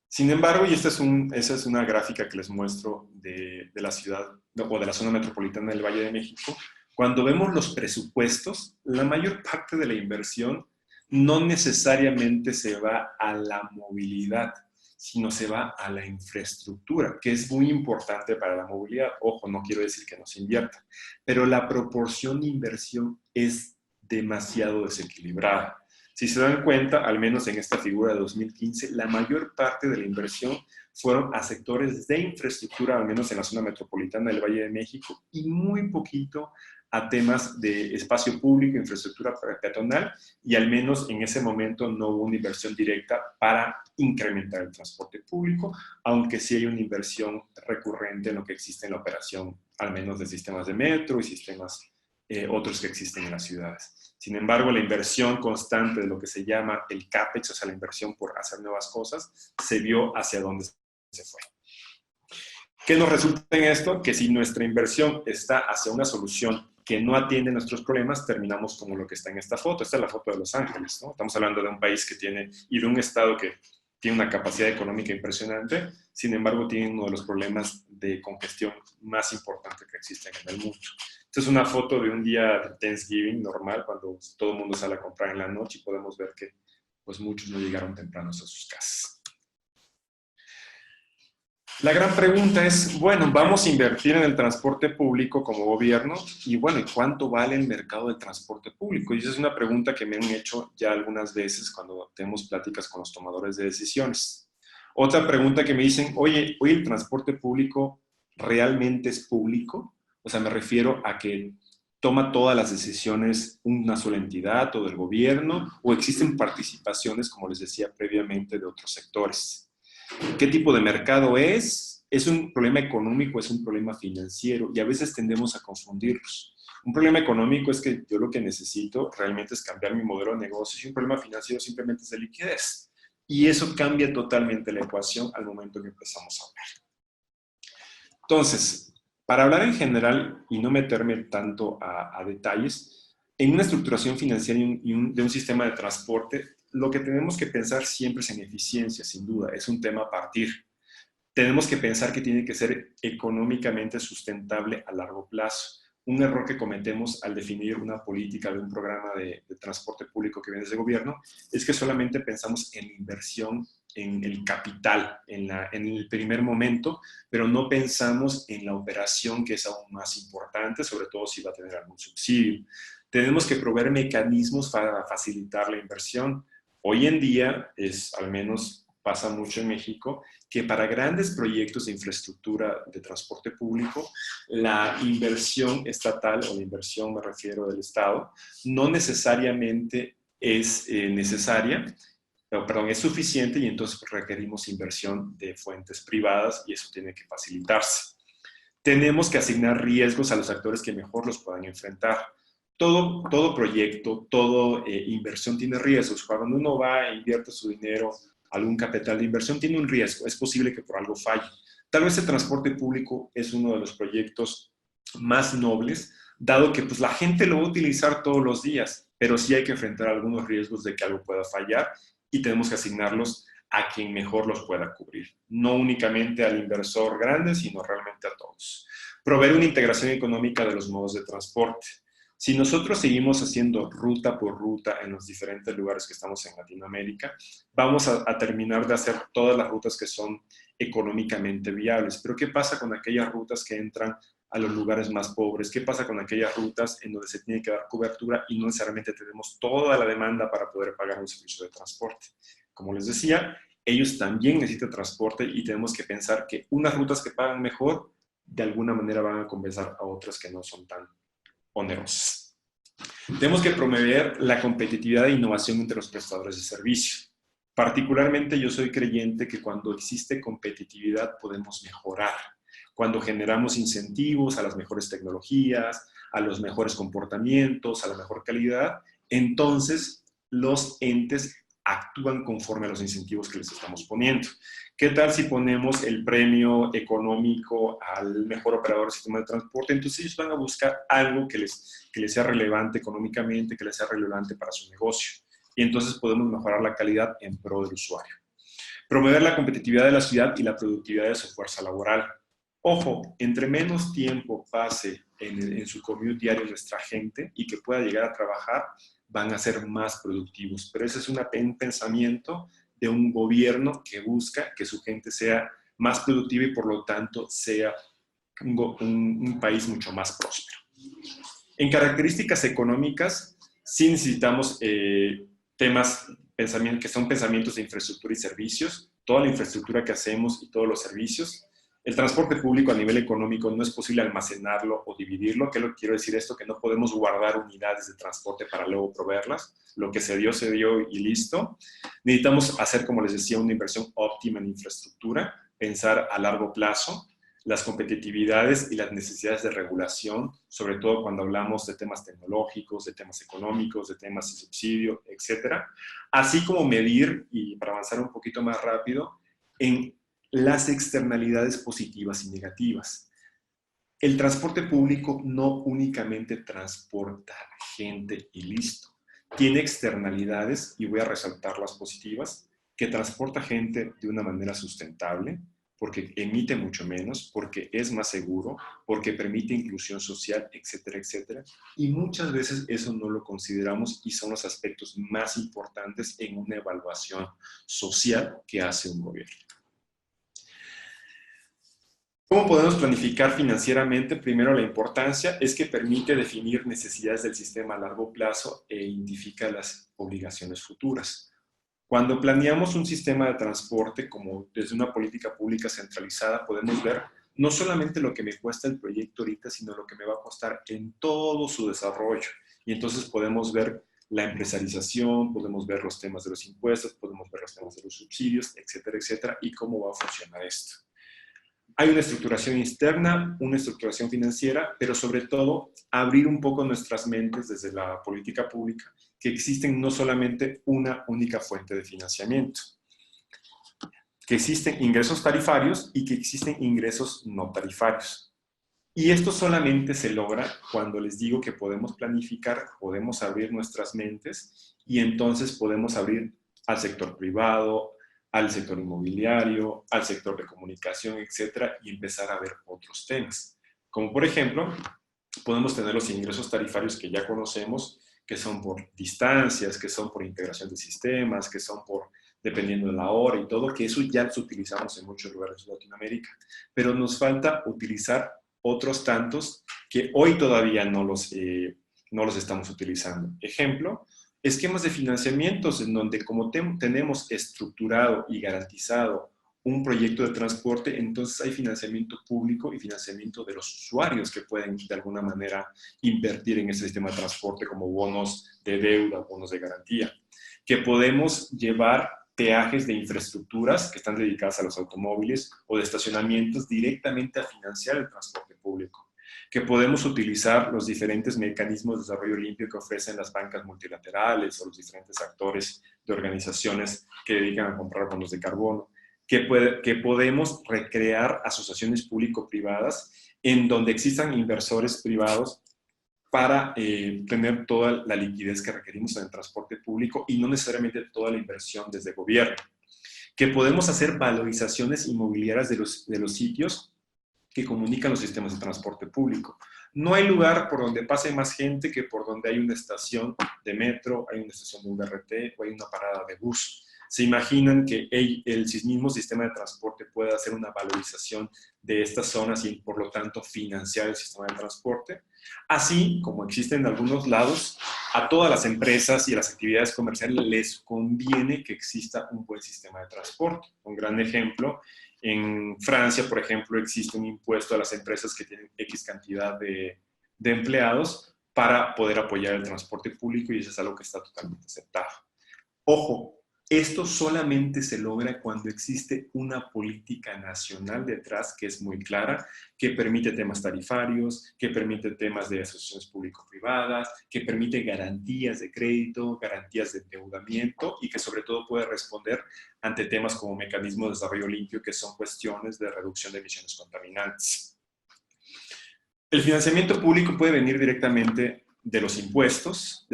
Sin embargo, y esa es una gráfica que les muestro de la ciudad o de la zona metropolitana del Valle de México, cuando vemos los presupuestos, la mayor parte de la inversión no necesariamente se va a la movilidad, sino se va a la infraestructura, que es muy importante para la movilidad. Ojo, no quiero decir que no se invierta, pero la proporción de inversión es demasiado desequilibrada. Si se dan cuenta, al menos en esta figura de 2015, la mayor parte de la inversión fueron a sectores de infraestructura, al menos en la zona metropolitana del Valle de México, y muy poquito a temas de espacio público, infraestructura peatonal, y al menos en ese momento no hubo una inversión directa para incrementar el transporte público, aunque sí hay una inversión recurrente en lo que existe en la operación, al menos de sistemas de metro y sistemas otros que existen en las ciudades. Sin embargo, la inversión constante de lo que se llama el CAPEX, o sea, la inversión por hacer nuevas cosas, se vio hacia dónde se fue. ¿Qué nos resulta en esto? Que si nuestra inversión está hacia una solución que no atiende nuestros problemas, terminamos como lo que está en esta foto. Esta es la foto de Los Ángeles, ¿no? Estamos hablando de un país que tiene, y de un estado que tiene una capacidad económica impresionante, sin embargo tiene uno de los problemas de congestión más importantes que existen en el mundo. Esta es una foto de un día de Thanksgiving normal, cuando todo el mundo sale a comprar en la noche, y podemos ver que pues, muchos no llegaron tempranos a sus casas. La gran pregunta es, bueno, vamos a invertir en el transporte público como gobierno, y bueno, ¿y cuánto vale el mercado del transporte público? Y esa es una pregunta que me han hecho ya algunas veces cuando tenemos pláticas con los tomadores de decisiones. Otra pregunta que me dicen, oye, ¿el transporte público realmente es público? O sea, me refiero a que toma todas las decisiones una sola entidad o del gobierno, o existen participaciones, como les decía previamente, de otros sectores. ¿Qué tipo de mercado es? ¿Es un problema económico? ¿Es un problema financiero? Y a veces tendemos a confundirlos. Un problema económico es que yo lo que necesito realmente es cambiar mi modelo de negocio, y un problema financiero simplemente es de liquidez. Y eso cambia totalmente la ecuación al momento que empezamos a hablar. Entonces, para hablar en general y no meterme tanto a detalles, en una estructuración financiera de un sistema de transporte, lo que tenemos que pensar siempre es en eficiencia, sin duda, es un tema a partir. Tenemos que pensar que tiene que ser económicamente sustentable a largo plazo. Un error que cometemos al definir una política de un programa de transporte público que viene desde el gobierno es que solamente pensamos en inversión, en el capital, en el primer momento, pero no pensamos en la operación, que es aún más importante, sobre todo si va a tener algún subsidio. Tenemos que proveer mecanismos para facilitar la inversión. Hoy en día, al menos pasa mucho en México, que para grandes proyectos de infraestructura de transporte público, la inversión estatal, o la inversión, me refiero, del Estado, no necesariamente es necesaria, perdón, es suficiente, y entonces requerimos inversión de fuentes privadas, y eso tiene que facilitarse. Tenemos que asignar riesgos a los actores que mejor los puedan enfrentar. Todo proyecto, toda inversión tiene riesgos. Cuando uno va e invierte su dinero, algún capital de inversión, tiene un riesgo. Es posible que por algo falle. Tal vez el transporte público es uno de los proyectos más nobles, dado que pues, la gente lo va a utilizar todos los días, pero sí hay que enfrentar algunos riesgos de que algo pueda fallar, y tenemos que asignarlos a quien mejor los pueda cubrir. No únicamente al inversor grande, sino realmente a todos. Proveer una integración económica de los modos de transporte. Si nosotros seguimos haciendo ruta por ruta en los diferentes lugares que estamos en Latinoamérica, vamos a terminar de hacer todas las rutas que son económicamente viables. Pero ¿qué pasa con aquellas rutas que entran a los lugares más pobres? ¿Qué pasa con aquellas rutas en donde se tiene que dar cobertura y no necesariamente tenemos toda la demanda para poder pagar un servicio de transporte? Como les decía, ellos también necesitan transporte, y tenemos que pensar que unas rutas que pagan mejor de alguna manera van a compensar a otras que no son tan onerosas. Tenemos que promover la competitividad e innovación entre los prestadores de servicio. Particularmente yo soy creyente que cuando existe competitividad podemos mejorar. Cuando generamos incentivos a las mejores tecnologías, a los mejores comportamientos, a la mejor calidad, entonces los entes actúan conforme a los incentivos que les estamos poniendo. ¿Qué tal si ponemos el premio económico al mejor operador del sistema de transporte? Entonces ellos van a buscar algo que les sea relevante económicamente, que les sea relevante para su negocio. Y entonces podemos mejorar la calidad en pro del usuario. Promover la competitividad de la ciudad y la productividad de su fuerza laboral. Ojo, entre menos tiempo pase en su commute diario nuestra gente y que pueda llegar a trabajar, van a ser más productivos. Pero ese es un pensamiento de un gobierno que busca que su gente sea más productiva y por lo tanto sea un país mucho más próspero. En características económicas, sí necesitamos pensamientos que son pensamientos de infraestructura y servicios, toda la infraestructura que hacemos y todos los servicios. El transporte público a nivel económico no es posible almacenarlo o dividirlo. ¿Qué quiero decir esto? Que no podemos guardar unidades de transporte para luego proveerlas. Lo que se dio y listo. Necesitamos hacer, como les decía, una inversión óptima en infraestructura, pensar a largo plazo, las competitividades y las necesidades de regulación, sobre todo cuando hablamos de temas tecnológicos, de temas económicos, de temas de subsidio, etcétera. Así como medir, y para avanzar un poquito más rápido, en las externalidades positivas y negativas. El transporte público no únicamente transporta gente y listo. Tiene externalidades, y voy a resaltar las positivas, que transporta gente de una manera sustentable, porque emite mucho menos, porque es más seguro, porque permite inclusión social, etcétera, etcétera. Y muchas veces eso no lo consideramos y son los aspectos más importantes en una evaluación social que hace un gobierno. ¿Cómo podemos planificar financieramente? Primero, la importancia es que permite definir necesidades del sistema a largo plazo e identifica las obligaciones futuras. Cuando planeamos un sistema de transporte, como desde una política pública centralizada, podemos ver no solamente lo que me cuesta el proyecto ahorita, sino lo que me va a costar en todo su desarrollo. Y entonces podemos ver la empresarización, podemos ver los temas de los impuestos, podemos ver los temas de los subsidios, etcétera, etcétera, y cómo va a funcionar esto. Hay una estructuración externa, una estructuración financiera, pero sobre todo abrir un poco nuestras mentes desde la política pública, que existen no solamente una única fuente de financiamiento, que existen ingresos tarifarios y que existen ingresos no tarifarios. Y esto solamente se logra cuando les digo que podemos planificar, podemos abrir nuestras mentes y entonces podemos abrir al sector privado, al sector inmobiliario, al sector de comunicación, etcétera, y empezar a ver otros temas. Como por ejemplo, podemos tener los ingresos tarifarios que ya conocemos, que son por distancias, que son por integración de sistemas, que son por dependiendo de la hora y todo, que eso ya los utilizamos en muchos lugares de Latinoamérica. Pero nos falta utilizar otros tantos que hoy todavía no los estamos utilizando. Ejemplo, esquemas de financiamientos en donde como tenemos estructurado y garantizado un proyecto de transporte, entonces hay financiamiento público y financiamiento de los usuarios que pueden de alguna manera invertir en ese sistema de transporte como bonos de deuda, bonos de garantía, que podemos llevar peajes de infraestructuras que están dedicadas a los automóviles o de estacionamientos directamente a financiar el transporte público, que podemos utilizar los diferentes mecanismos de desarrollo limpio que ofrecen las bancas multilaterales o los diferentes actores de organizaciones que dedican a comprar bonos de carbono, que podemos recrear asociaciones público-privadas en donde existan inversores privados para tener toda la liquidez que requerimos en el transporte público y no necesariamente toda la inversión desde el gobierno. Que podemos hacer valorizaciones inmobiliarias de los sitios que comunican los sistemas de transporte público. No hay lugar por donde pase más gente que por donde hay una estación de metro, hay una estación de VRT o hay una parada de bus. ¿Se imaginan que el mismo sistema de transporte pueda hacer una valorización de estas zonas y por lo tanto financiar el sistema de transporte? Así como existen en algunos lados, a todas las empresas y a las actividades comerciales les conviene que exista un buen sistema de transporte. Un gran ejemplo En Francia, por ejemplo, existe un impuesto a las empresas que tienen X cantidad de empleados para poder apoyar el transporte público y eso es algo que está totalmente aceptado. Ojo, esto solamente se logra cuando existe una política nacional detrás que es muy clara, que permite temas tarifarios, que permite temas de asociaciones público-privadas, que permite garantías de crédito, garantías de endeudamiento y que sobre todo puede responder ante temas como mecanismo de desarrollo limpio, que son cuestiones de reducción de emisiones contaminantes. El financiamiento público puede venir directamente de los impuestos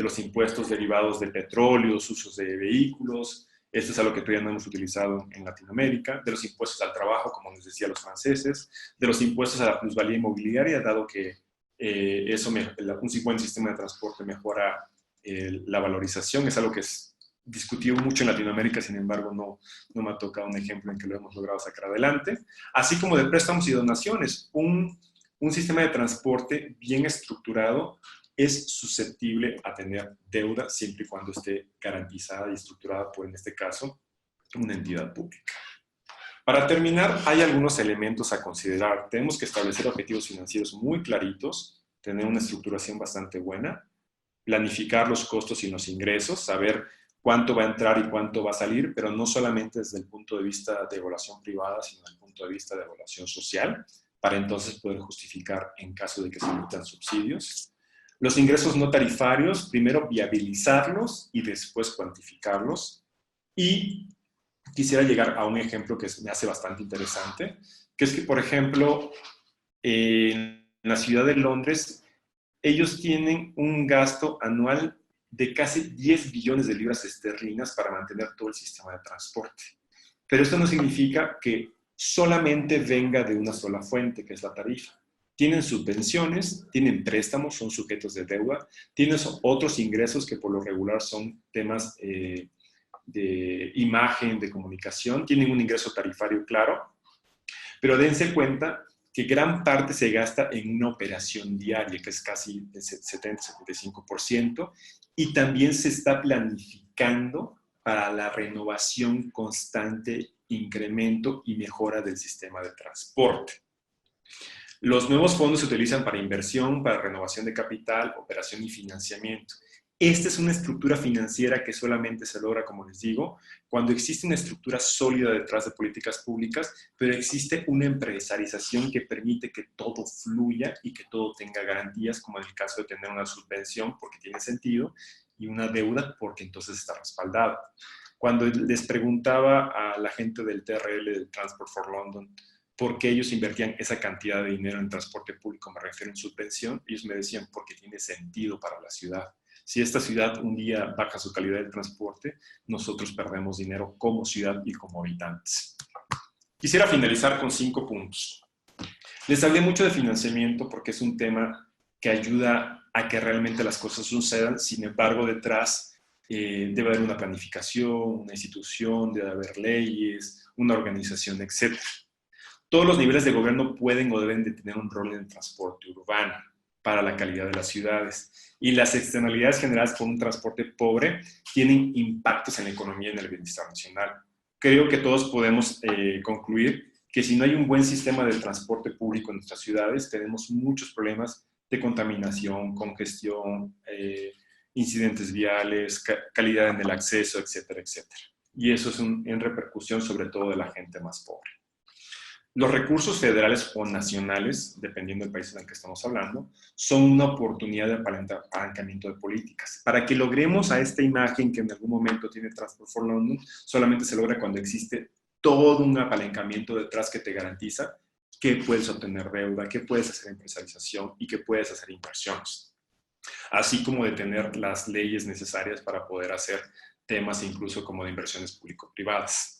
derivados de petróleos, usos de vehículos, esto es algo que todavía no hemos utilizado en Latinoamérica, de los impuestos al trabajo, como nos decían los franceses, de los impuestos a la plusvalía inmobiliaria, dado que un buen sistema de transporte mejora la valorización, es algo que es discutido mucho en Latinoamérica, sin embargo no me ha tocado un ejemplo en que lo hemos logrado sacar adelante, así como de préstamos y donaciones. Un sistema de transporte bien estructurado es susceptible a tener deuda siempre y cuando esté garantizada y estructurada por, en este caso, una entidad pública. Para terminar, hay algunos elementos a considerar. Tenemos que establecer objetivos financieros muy claritos, tener una estructuración bastante buena, planificar los costos y los ingresos, saber cuánto va a entrar y cuánto va a salir, pero no solamente desde el punto de vista de evaluación privada, sino desde el punto de vista de evaluación social, para entonces poder justificar en caso de que se emitan subsidios. Los ingresos no tarifarios, primero viabilizarlos y después cuantificarlos. Y quisiera llegar a un ejemplo que me hace bastante interesante, que es que, por ejemplo, en la ciudad de Londres, ellos tienen un gasto anual de casi 10 billones de libras esterlinas para mantener todo el sistema de transporte. Pero esto no significa que solamente venga de una sola fuente, que es la tarifa. Tienen subvenciones, tienen préstamos, son sujetos de deuda, tienen otros ingresos que por lo regular son temas de imagen, de comunicación, tienen un ingreso tarifario claro, pero dense cuenta que gran parte se gasta en una operación diaria, que es casi el 70-75%, y también se está planificando para la renovación constante, incremento y mejora del sistema de transporte. Los nuevos fondos se utilizan para inversión, para renovación de capital, operación y financiamiento. Esta es una estructura financiera que solamente se logra, como les digo, cuando existe una estructura sólida detrás de políticas públicas, pero existe una empresarización que permite que todo fluya y que todo tenga garantías, como en el caso de tener una subvención, porque tiene sentido, y una deuda, porque entonces está respaldada. Cuando les preguntaba a la gente del TRL, del Transport for London, por qué ellos invertían esa cantidad de dinero en transporte público, me refiero en subvención, ellos me decían porque tiene sentido para la ciudad. Si esta ciudad un día baja su calidad de transporte, nosotros perdemos dinero como ciudad y como habitantes. Quisiera finalizar con 5 puntos. Les hablé mucho de financiamiento porque es un tema que ayuda a que realmente las cosas sucedan, sin embargo, detrás debe haber una planificación, una institución, debe haber leyes, una organización, etc. Todos los niveles de gobierno pueden o deben de tener un rol en el transporte urbano para la calidad de las ciudades. Y las externalidades generadas por un transporte pobre tienen impactos en la economía y en el bienestar nacional. Creo que todos podemos concluir que si no hay un buen sistema de transporte público en nuestras ciudades, tenemos muchos problemas de contaminación, congestión, incidentes viales, calidad en el acceso, etcétera, etcétera. Y eso es en repercusión sobre todo de la gente más pobre. Los recursos federales o nacionales, dependiendo del país en el que estamos hablando, son una oportunidad de apalancamiento de políticas. Para que logremos a esta imagen que en algún momento tiene Transport for London, solamente se logra cuando existe todo un apalancamiento detrás que te garantiza que puedes obtener deuda, que puedes hacer empresarización y que puedes hacer inversiones. Así como de tener las leyes necesarias para poder hacer temas incluso como de inversiones público-privadas.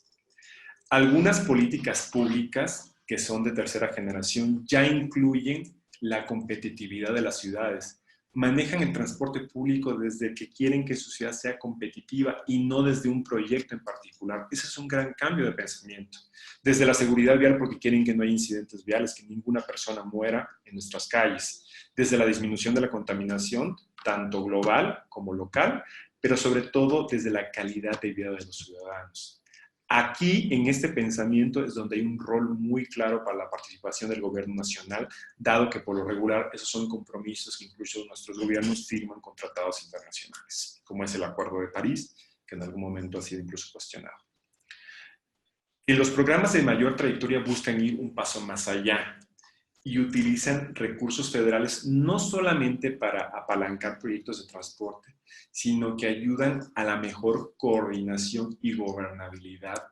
Algunas políticas públicas que son de tercera generación ya incluyen la competitividad de las ciudades. Manejan el transporte público desde que quieren que su ciudad sea competitiva y no desde un proyecto en particular. Ese es un gran cambio de pensamiento. Desde la seguridad vial porque quieren que no haya incidentes viales, que ninguna persona muera en nuestras calles. Desde la disminución de la contaminación, tanto global como local, pero sobre todo desde la calidad de vida de los ciudadanos. Aquí, en este pensamiento, es donde hay un rol muy claro para la participación del gobierno nacional, dado que por lo regular esos son compromisos que incluso nuestros gobiernos firman con tratados internacionales, como es el Acuerdo de París, que en algún momento ha sido incluso cuestionado. Y los programas de mayor trayectoria buscan ir un paso más allá y utilizan recursos federales no solamente para apalancar proyectos de transporte, sino que ayudan a la mejor coordinación y gobernabilidad.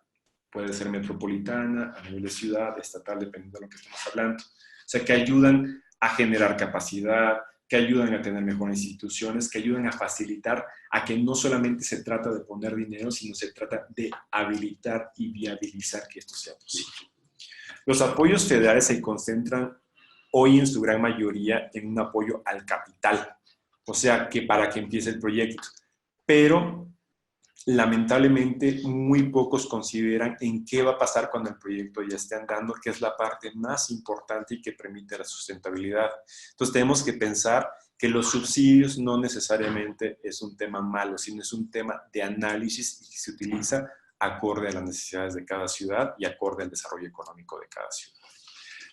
Puede ser metropolitana, a nivel de ciudad, estatal, dependiendo de lo que estemos hablando. O sea, que ayudan a generar capacidad, que ayudan a tener mejores instituciones, que ayudan a facilitar a que no solamente se trata de poner dinero, sino se trata de habilitar y viabilizar que esto sea posible. Los apoyos federales se concentran hoy en su gran mayoría en un apoyo al capital, o sea, que para que empiece el proyecto. Pero lamentablemente muy pocos consideran en qué va a pasar cuando el proyecto ya esté andando, que es la parte más importante y que permite la sustentabilidad. Entonces tenemos que pensar que los subsidios no necesariamente es un tema malo, sino es un tema de análisis y que se utiliza acorde a las necesidades de cada ciudad y acorde al desarrollo económico de cada ciudad.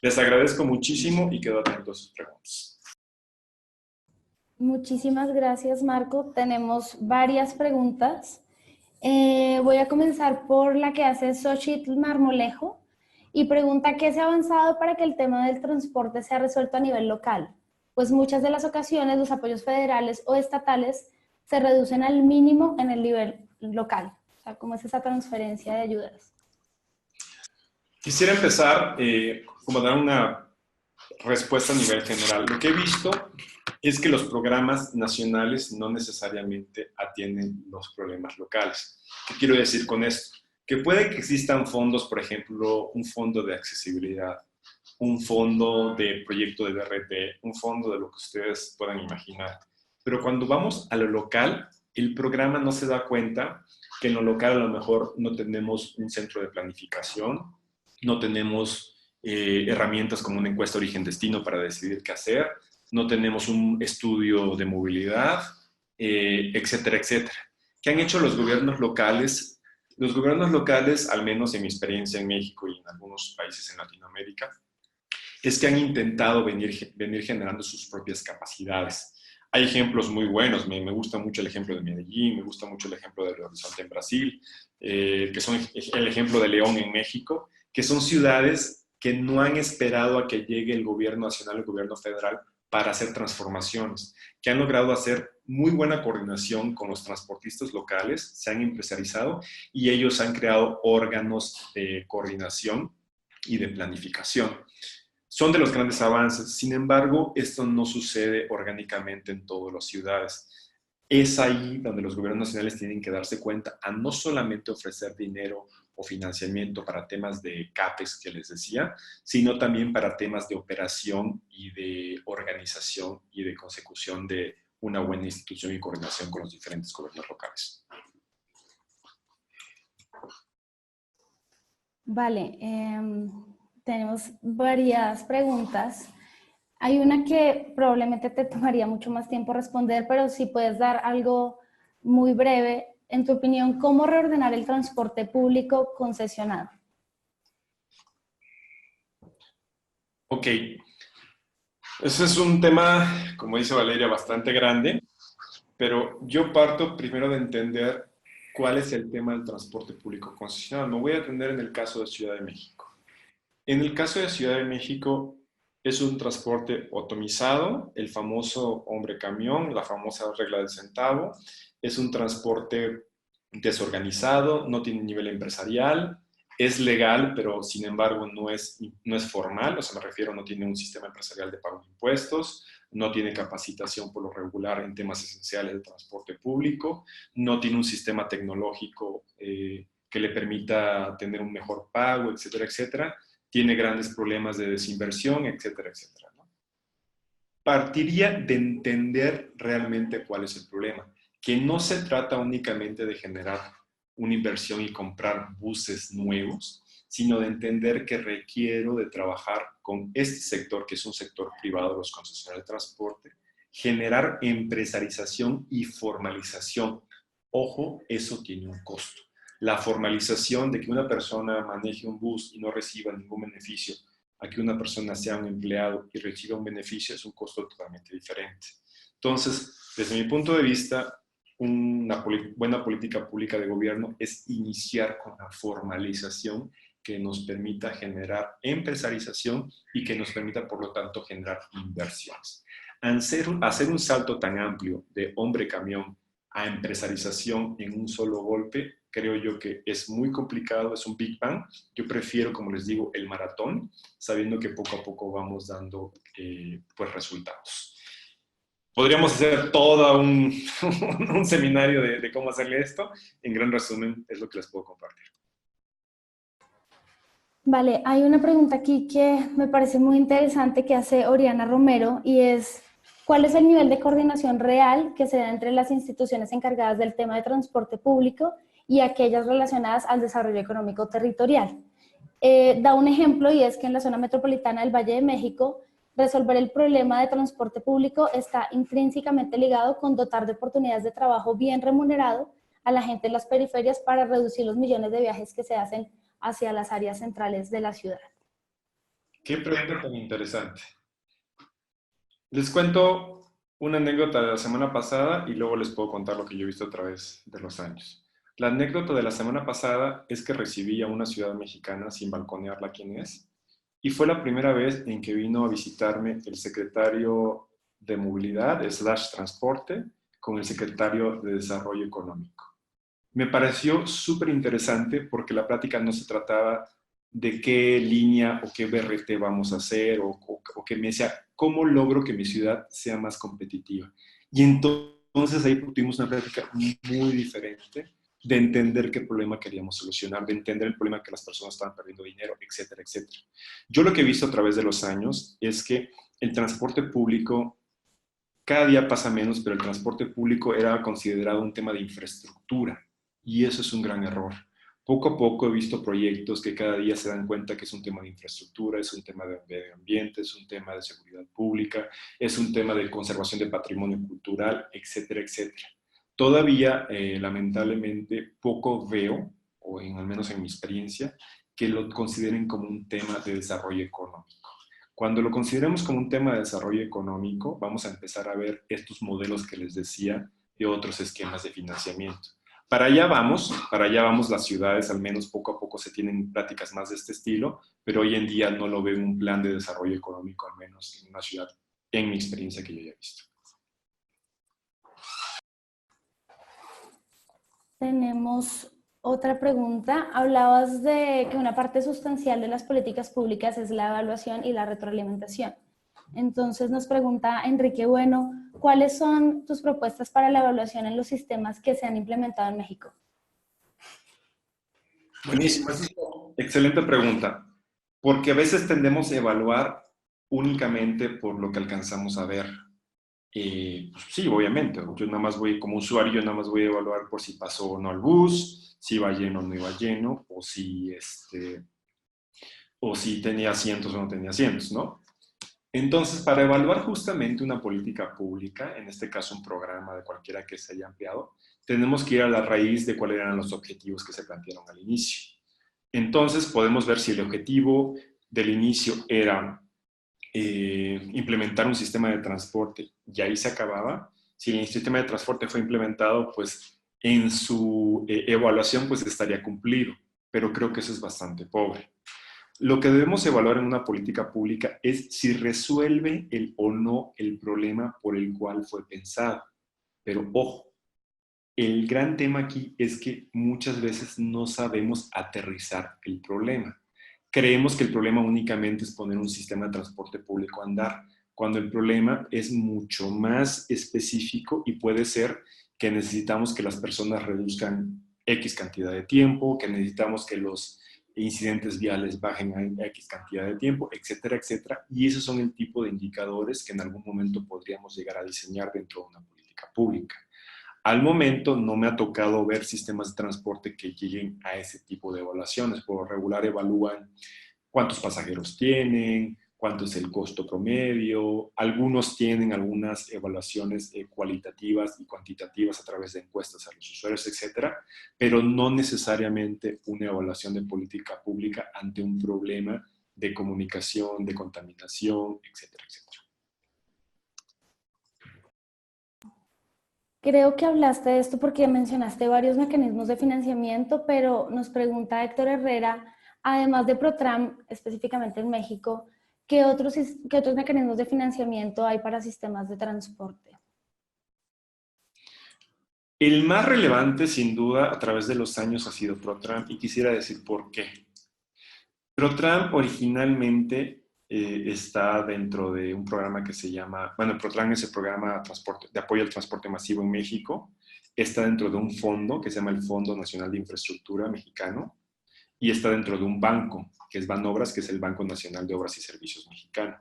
Les agradezco muchísimo y quedo atento a sus preguntas.
Muchísimas gracias, Marco. Tenemos varias preguntas. Voy a comenzar por la que hace Xochitl Marmolejo y pregunta qué se ha avanzado para que el tema del transporte sea resuelto a nivel local. Pues muchas de las ocasiones los apoyos federales o estatales se reducen al mínimo en el nivel local. O sea, ¿cómo es esa transferencia de ayudas?
Quisiera empezar como dar una respuesta a nivel general. Lo que he visto es que los programas nacionales no necesariamente atienden los problemas locales. ¿Qué quiero decir con esto? Que puede que existan fondos, por ejemplo, un fondo de accesibilidad, un fondo de proyecto de BRT, un fondo de lo que ustedes puedan imaginar. Pero cuando vamos a lo local, el programa no se da cuenta que en lo local a lo mejor no tenemos un centro de planificación, no tenemos herramientas como una encuesta origen-destino para decidir qué hacer, no tenemos un estudio de movilidad, etcétera, etcétera. ¿Qué han hecho los gobiernos locales? Los gobiernos locales, al menos en mi experiencia en México y en algunos países en Latinoamérica, es que han intentado venir generando sus propias capacidades. Hay ejemplos muy buenos, me gusta mucho el ejemplo de Medellín, me gusta mucho el ejemplo de Belo Horizonte en Brasil, que son el ejemplo de León en México, que son ciudades que no han esperado a que llegue el gobierno nacional, el gobierno federal, para hacer transformaciones, que han logrado hacer muy buena coordinación con los transportistas locales, se han empresarializado y ellos han creado órganos de coordinación y de planificación. Son de los grandes avances. Sin embargo, esto no sucede orgánicamente en todas las ciudades. Es ahí donde los gobiernos nacionales tienen que darse cuenta a no solamente ofrecer dinero o financiamiento para temas de CAPEX que les decía, sino también para temas de operación y de organización y de consecución de una buena institución y coordinación con los diferentes gobiernos locales.
Vale, tenemos varias preguntas. Hay una que probablemente te tomaría mucho más tiempo responder, pero si puedes dar algo muy breve. En tu opinión, ¿cómo reordenar el transporte público concesionado?
Ok. Ese es un tema, como dice Valeria, bastante grande, pero yo parto primero de entender cuál es el tema del transporte público concesionado. Me voy a atender en el caso de Ciudad de México. En el caso de Ciudad de México, es un transporte atomizado, el famoso hombre camión, la famosa regla del centavo. Es un transporte desorganizado, no tiene nivel empresarial, es legal, pero sin embargo no es formal, o sea, me refiero, no tiene un sistema empresarial de pago de impuestos, no tiene capacitación por lo regular en temas esenciales de transporte público, no tiene un sistema tecnológico que le permita tener un mejor pago, etcétera, etcétera. Tiene grandes problemas de desinversión, etcétera, etcétera, ¿no? Partiría de entender realmente cuál es el problema, que no se trata únicamente de generar una inversión y comprar buses nuevos, sino de entender que requiero de trabajar con este sector, que es un sector privado de los concesionarios de transporte, generar empresarización y formalización. Ojo, eso tiene un costo. La formalización de que una persona maneje un bus y no reciba ningún beneficio, a que una persona sea un empleado y reciba un beneficio, es un costo totalmente diferente. Entonces, desde mi punto de vista, una buena política pública de gobierno es iniciar con la formalización que nos permita generar empresarización y que nos permita, por lo tanto, generar inversiones. Hacer un salto tan amplio de hombre camión a empresarización en un solo golpe, creo yo que es muy complicado, es un Big Bang. Yo prefiero, como les digo, el maratón, sabiendo que poco a poco vamos dando pues resultados. Podríamos hacer todo un seminario de cómo hacerle esto. En gran resumen, es lo que les puedo compartir.
Vale, hay una pregunta aquí que me parece muy interesante que hace Oriana Romero y es, ¿cuál es el nivel de coordinación real que se da entre las instituciones encargadas del tema de transporte público y aquellas relacionadas al desarrollo económico territorial? Da un ejemplo y es que en la zona metropolitana del Valle de México, resolver el problema de transporte público está intrínsecamente ligado con dotar de oportunidades de trabajo bien remunerado a la gente en las periferias para reducir los millones de viajes que se hacen hacia las áreas centrales de la ciudad.
Qué pregunta tan interesante. Les cuento una anécdota de la semana pasada y luego les puedo contar lo que yo he visto a través de los años. La anécdota de la semana pasada es que recibí a una ciudad mexicana, sin balconearla quién es, y fue la primera vez en que vino a visitarme el secretario de Movilidad, / Transporte, con el secretario de Desarrollo Económico. Me pareció súper interesante porque la plática no se trataba de qué línea o qué BRT vamos a hacer o que me decía, ¿cómo logro que mi ciudad sea más competitiva? Y entonces ahí tuvimos una plática muy diferente de entender qué problema queríamos solucionar, de entender el problema que las personas estaban perdiendo dinero, etcétera, etcétera. Yo lo que he visto a través de los años es que el transporte público cada día pasa menos, pero el transporte público era considerado un tema de infraestructura y eso es un gran error. Poco a poco he visto proyectos que cada día se dan cuenta que es un tema de infraestructura, es un tema de medio ambiente, es un tema de seguridad pública, es un tema de conservación de patrimonio cultural, etcétera, etcétera. Todavía, lamentablemente, poco veo, o al menos en mi experiencia, que lo consideren como un tema de desarrollo económico. Cuando lo consideremos como un tema de desarrollo económico, vamos a empezar a ver estos modelos que les decía de otros esquemas de financiamiento. Para allá vamos las ciudades, al menos poco a poco se tienen prácticas más de este estilo, pero hoy en día no lo veo en un plan de desarrollo económico, al menos en una ciudad, en mi experiencia que yo haya visto.
Tenemos otra pregunta. Hablabas de que una parte sustancial de las políticas públicas es la evaluación y la retroalimentación. Entonces nos pregunta Enrique Bueno, ¿cuáles son tus propuestas para la evaluación en los sistemas que se han implementado en México?
Buenísimo, excelente pregunta, porque a veces tendemos a evaluar únicamente por lo que alcanzamos a ver. Pues sí, obviamente, yo nada más voy, como usuario, yo nada más voy a evaluar por si pasó o no el bus, si iba lleno o no iba lleno, o si tenía asientos o no tenía asientos, ¿no? Entonces, para evaluar justamente una política pública, en este caso un programa de cualquiera que se haya ampliado, tenemos que ir a la raíz de cuáles eran los objetivos que se plantearon al inicio. Entonces, podemos ver si el objetivo del inicio era implementar un sistema de transporte y ahí se acababa. Si el sistema de transporte fue implementado, pues en su evaluación pues estaría cumplido, pero creo que eso es bastante pobre. Lo que debemos evaluar en una política pública es si resuelve o no el problema por el cual fue pensado. Pero ojo, el gran tema aquí es que muchas veces no sabemos aterrizar el problema. Creemos que el problema únicamente es poner un sistema de transporte público a andar, cuando el problema es mucho más específico y puede ser que necesitamos que las personas reduzcan X cantidad de tiempo, que necesitamos que los incidentes viales bajen a X cantidad de tiempo, etcétera, etcétera. Y esos son el tipo de indicadores que en algún momento podríamos llegar a diseñar dentro de una política pública. Al momento no me ha tocado ver sistemas de transporte que lleguen a ese tipo de evaluaciones. Por lo regular evalúan cuántos pasajeros tienen, cuánto es el costo promedio. Algunos tienen algunas evaluaciones cualitativas y cuantitativas a través de encuestas a los usuarios, etcétera, pero no necesariamente una evaluación de política pública ante un problema de comunicación, de contaminación, etcétera, etcétera.
Creo que hablaste de esto porque mencionaste varios mecanismos de financiamiento, pero nos pregunta Héctor Herrera, además de ProTram, específicamente en México, qué otros mecanismos de financiamiento hay para sistemas de transporte?
El más relevante, sin duda, a través de los años ha sido ProTram, y quisiera decir por qué. ProTram originalmente está dentro de un programa que se llama, bueno, ProTram es el programa de apoyo al transporte masivo en México, está dentro de un fondo que se llama el Fondo Nacional de Infraestructura Mexicano, y está dentro de un banco, que es Banobras, que es el Banco Nacional de Obras y Servicios Mexicano.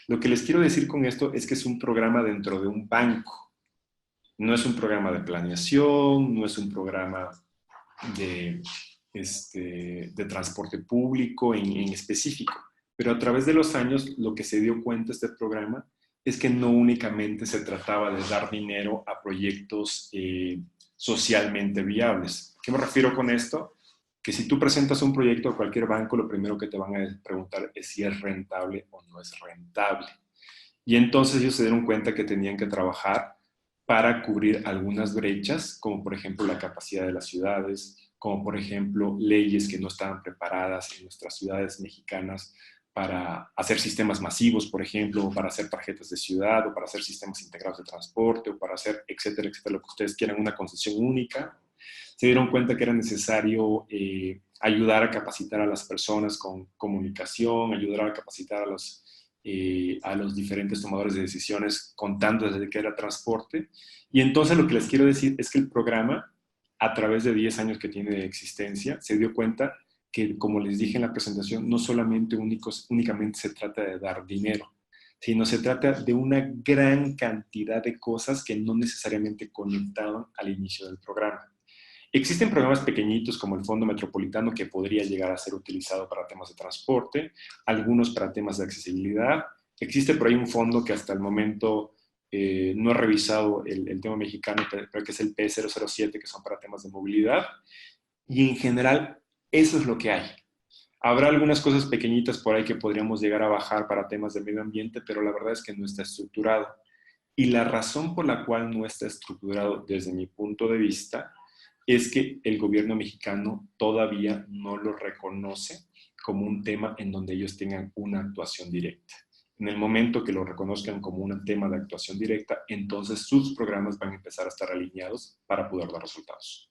Lo que les quiero decir con esto es que es un programa dentro de un banco. No es un programa de planeación, no es un programa de transporte público en específico. Pero a través de los años, lo que se dio cuenta este programa es que no únicamente se trataba de dar dinero a proyectos socialmente viables. ¿Qué me refiero con esto? Que si tú presentas un proyecto a cualquier banco, lo primero que te van a preguntar es si es rentable o no es rentable. Y entonces ellos se dieron cuenta que tenían que trabajar para cubrir algunas brechas, como por ejemplo la capacidad de las ciudades, como por ejemplo leyes que no estaban preparadas en nuestras ciudades mexicanas para hacer sistemas masivos, por ejemplo, o para hacer tarjetas de ciudad, o para hacer sistemas integrados de transporte, o para hacer, etcétera, etcétera, lo que ustedes quieran, una concesión única. Se dieron cuenta que era necesario ayudar a capacitar a las personas con comunicación, ayudar a capacitar a los diferentes tomadores de decisiones contando desde que era transporte. Y entonces lo que les quiero decir es que el programa, a través de 10 años que tiene de existencia, se dio cuenta que, como les dije en la presentación, no solamente únicamente se trata de dar dinero, sino se trata de una gran cantidad de cosas que no necesariamente conectaban al inicio del programa. Existen programas pequeñitos como el Fondo Metropolitano que podría llegar a ser utilizado para temas de transporte, algunos para temas de accesibilidad. Existe por ahí un fondo que hasta el momento no he revisado el tema mexicano, pero que es el P007, que son para temas de movilidad. Y en general, eso es lo que hay. Habrá algunas cosas pequeñitas por ahí que podríamos llegar a bajar para temas de medio ambiente, pero la verdad es que no está estructurado. Y la razón por la cual no está estructurado, desde mi punto de vista, es que el gobierno mexicano todavía no lo reconoce como un tema en donde ellos tengan una actuación directa. En el momento que lo reconozcan como un tema de actuación directa, entonces sus programas van a empezar a estar alineados para poder dar resultados.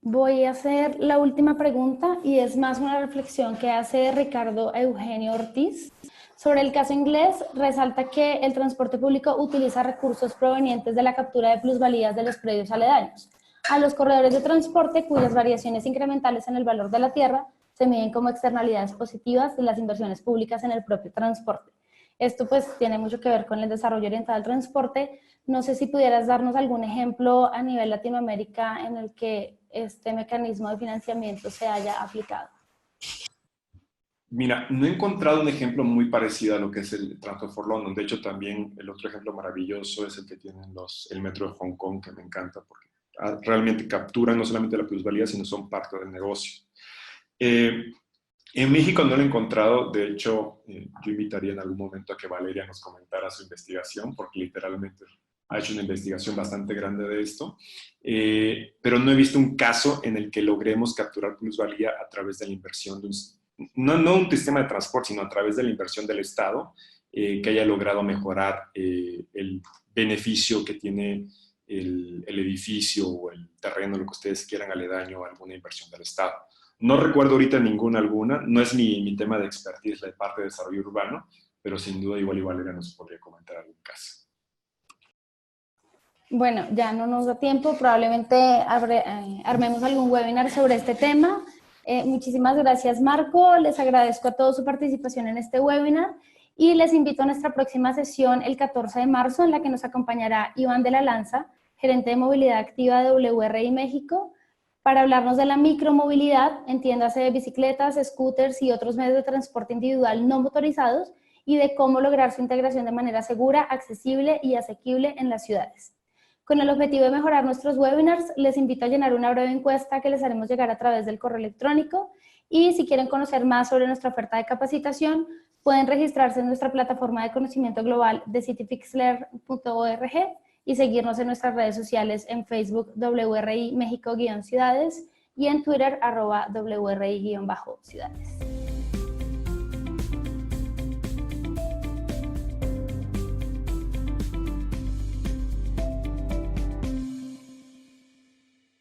Voy a hacer la última pregunta y es más una reflexión que hace Ricardo Eugenio Ortiz. Sobre el caso inglés, resalta que el transporte público utiliza recursos provenientes de la captura de plusvalías de los predios aledaños a los corredores de transporte cuyas variaciones incrementales en el valor de la tierra se miden como externalidades positivas de las inversiones públicas en el propio transporte. Esto pues tiene mucho que ver con el desarrollo orientado al transporte. No sé si pudieras darnos algún ejemplo a nivel Latinoamérica en el que este mecanismo de financiamiento se haya aplicado.
Mira, no he encontrado un ejemplo muy parecido a lo que es el Transport for London. De hecho, también el otro ejemplo maravilloso es el que tienen el metro de Hong Kong, que me encanta porque realmente capturan no solamente la plusvalía, sino son parte del negocio. En México no lo he encontrado. De hecho, yo invitaría en algún momento a que Valeria nos comentara su investigación, porque literalmente ha hecho una investigación bastante grande de esto, pero no he visto un caso en el que logremos capturar plusvalía a través de la inversión de no un sistema de transporte, sino a través de la inversión del Estado, que haya logrado mejorar el beneficio que tiene el edificio o el terreno, lo que ustedes quieran, aledaño a alguna inversión del Estado. No recuerdo ahorita alguna, no es mi tema de expertise la parte de desarrollo urbano, pero sin duda igual y Valeria nos podría comentar algún caso.
Bueno, ya no nos da tiempo, probablemente armemos algún webinar sobre este tema. Muchísimas gracias, Marco. Les agradezco a todos su participación en este webinar y les invito a nuestra próxima sesión el 14 de marzo, en la que nos acompañará Iván de la Lanza, gerente de movilidad activa de WRI México, para hablarnos de la micromovilidad, entiéndase de bicicletas, scooters y otros medios de transporte individual no motorizados, y de cómo lograr su integración de manera segura, accesible y asequible en las ciudades. Con el objetivo de mejorar nuestros webinars, les invito a llenar una breve encuesta que les haremos llegar a través del correo electrónico, y si quieren conocer más sobre nuestra oferta de capacitación, pueden registrarse en nuestra plataforma de conocimiento global de cityfixler.org y seguirnos en nuestras redes sociales en Facebook WRI México-Ciudades y en Twitter @WRI-Ciudades.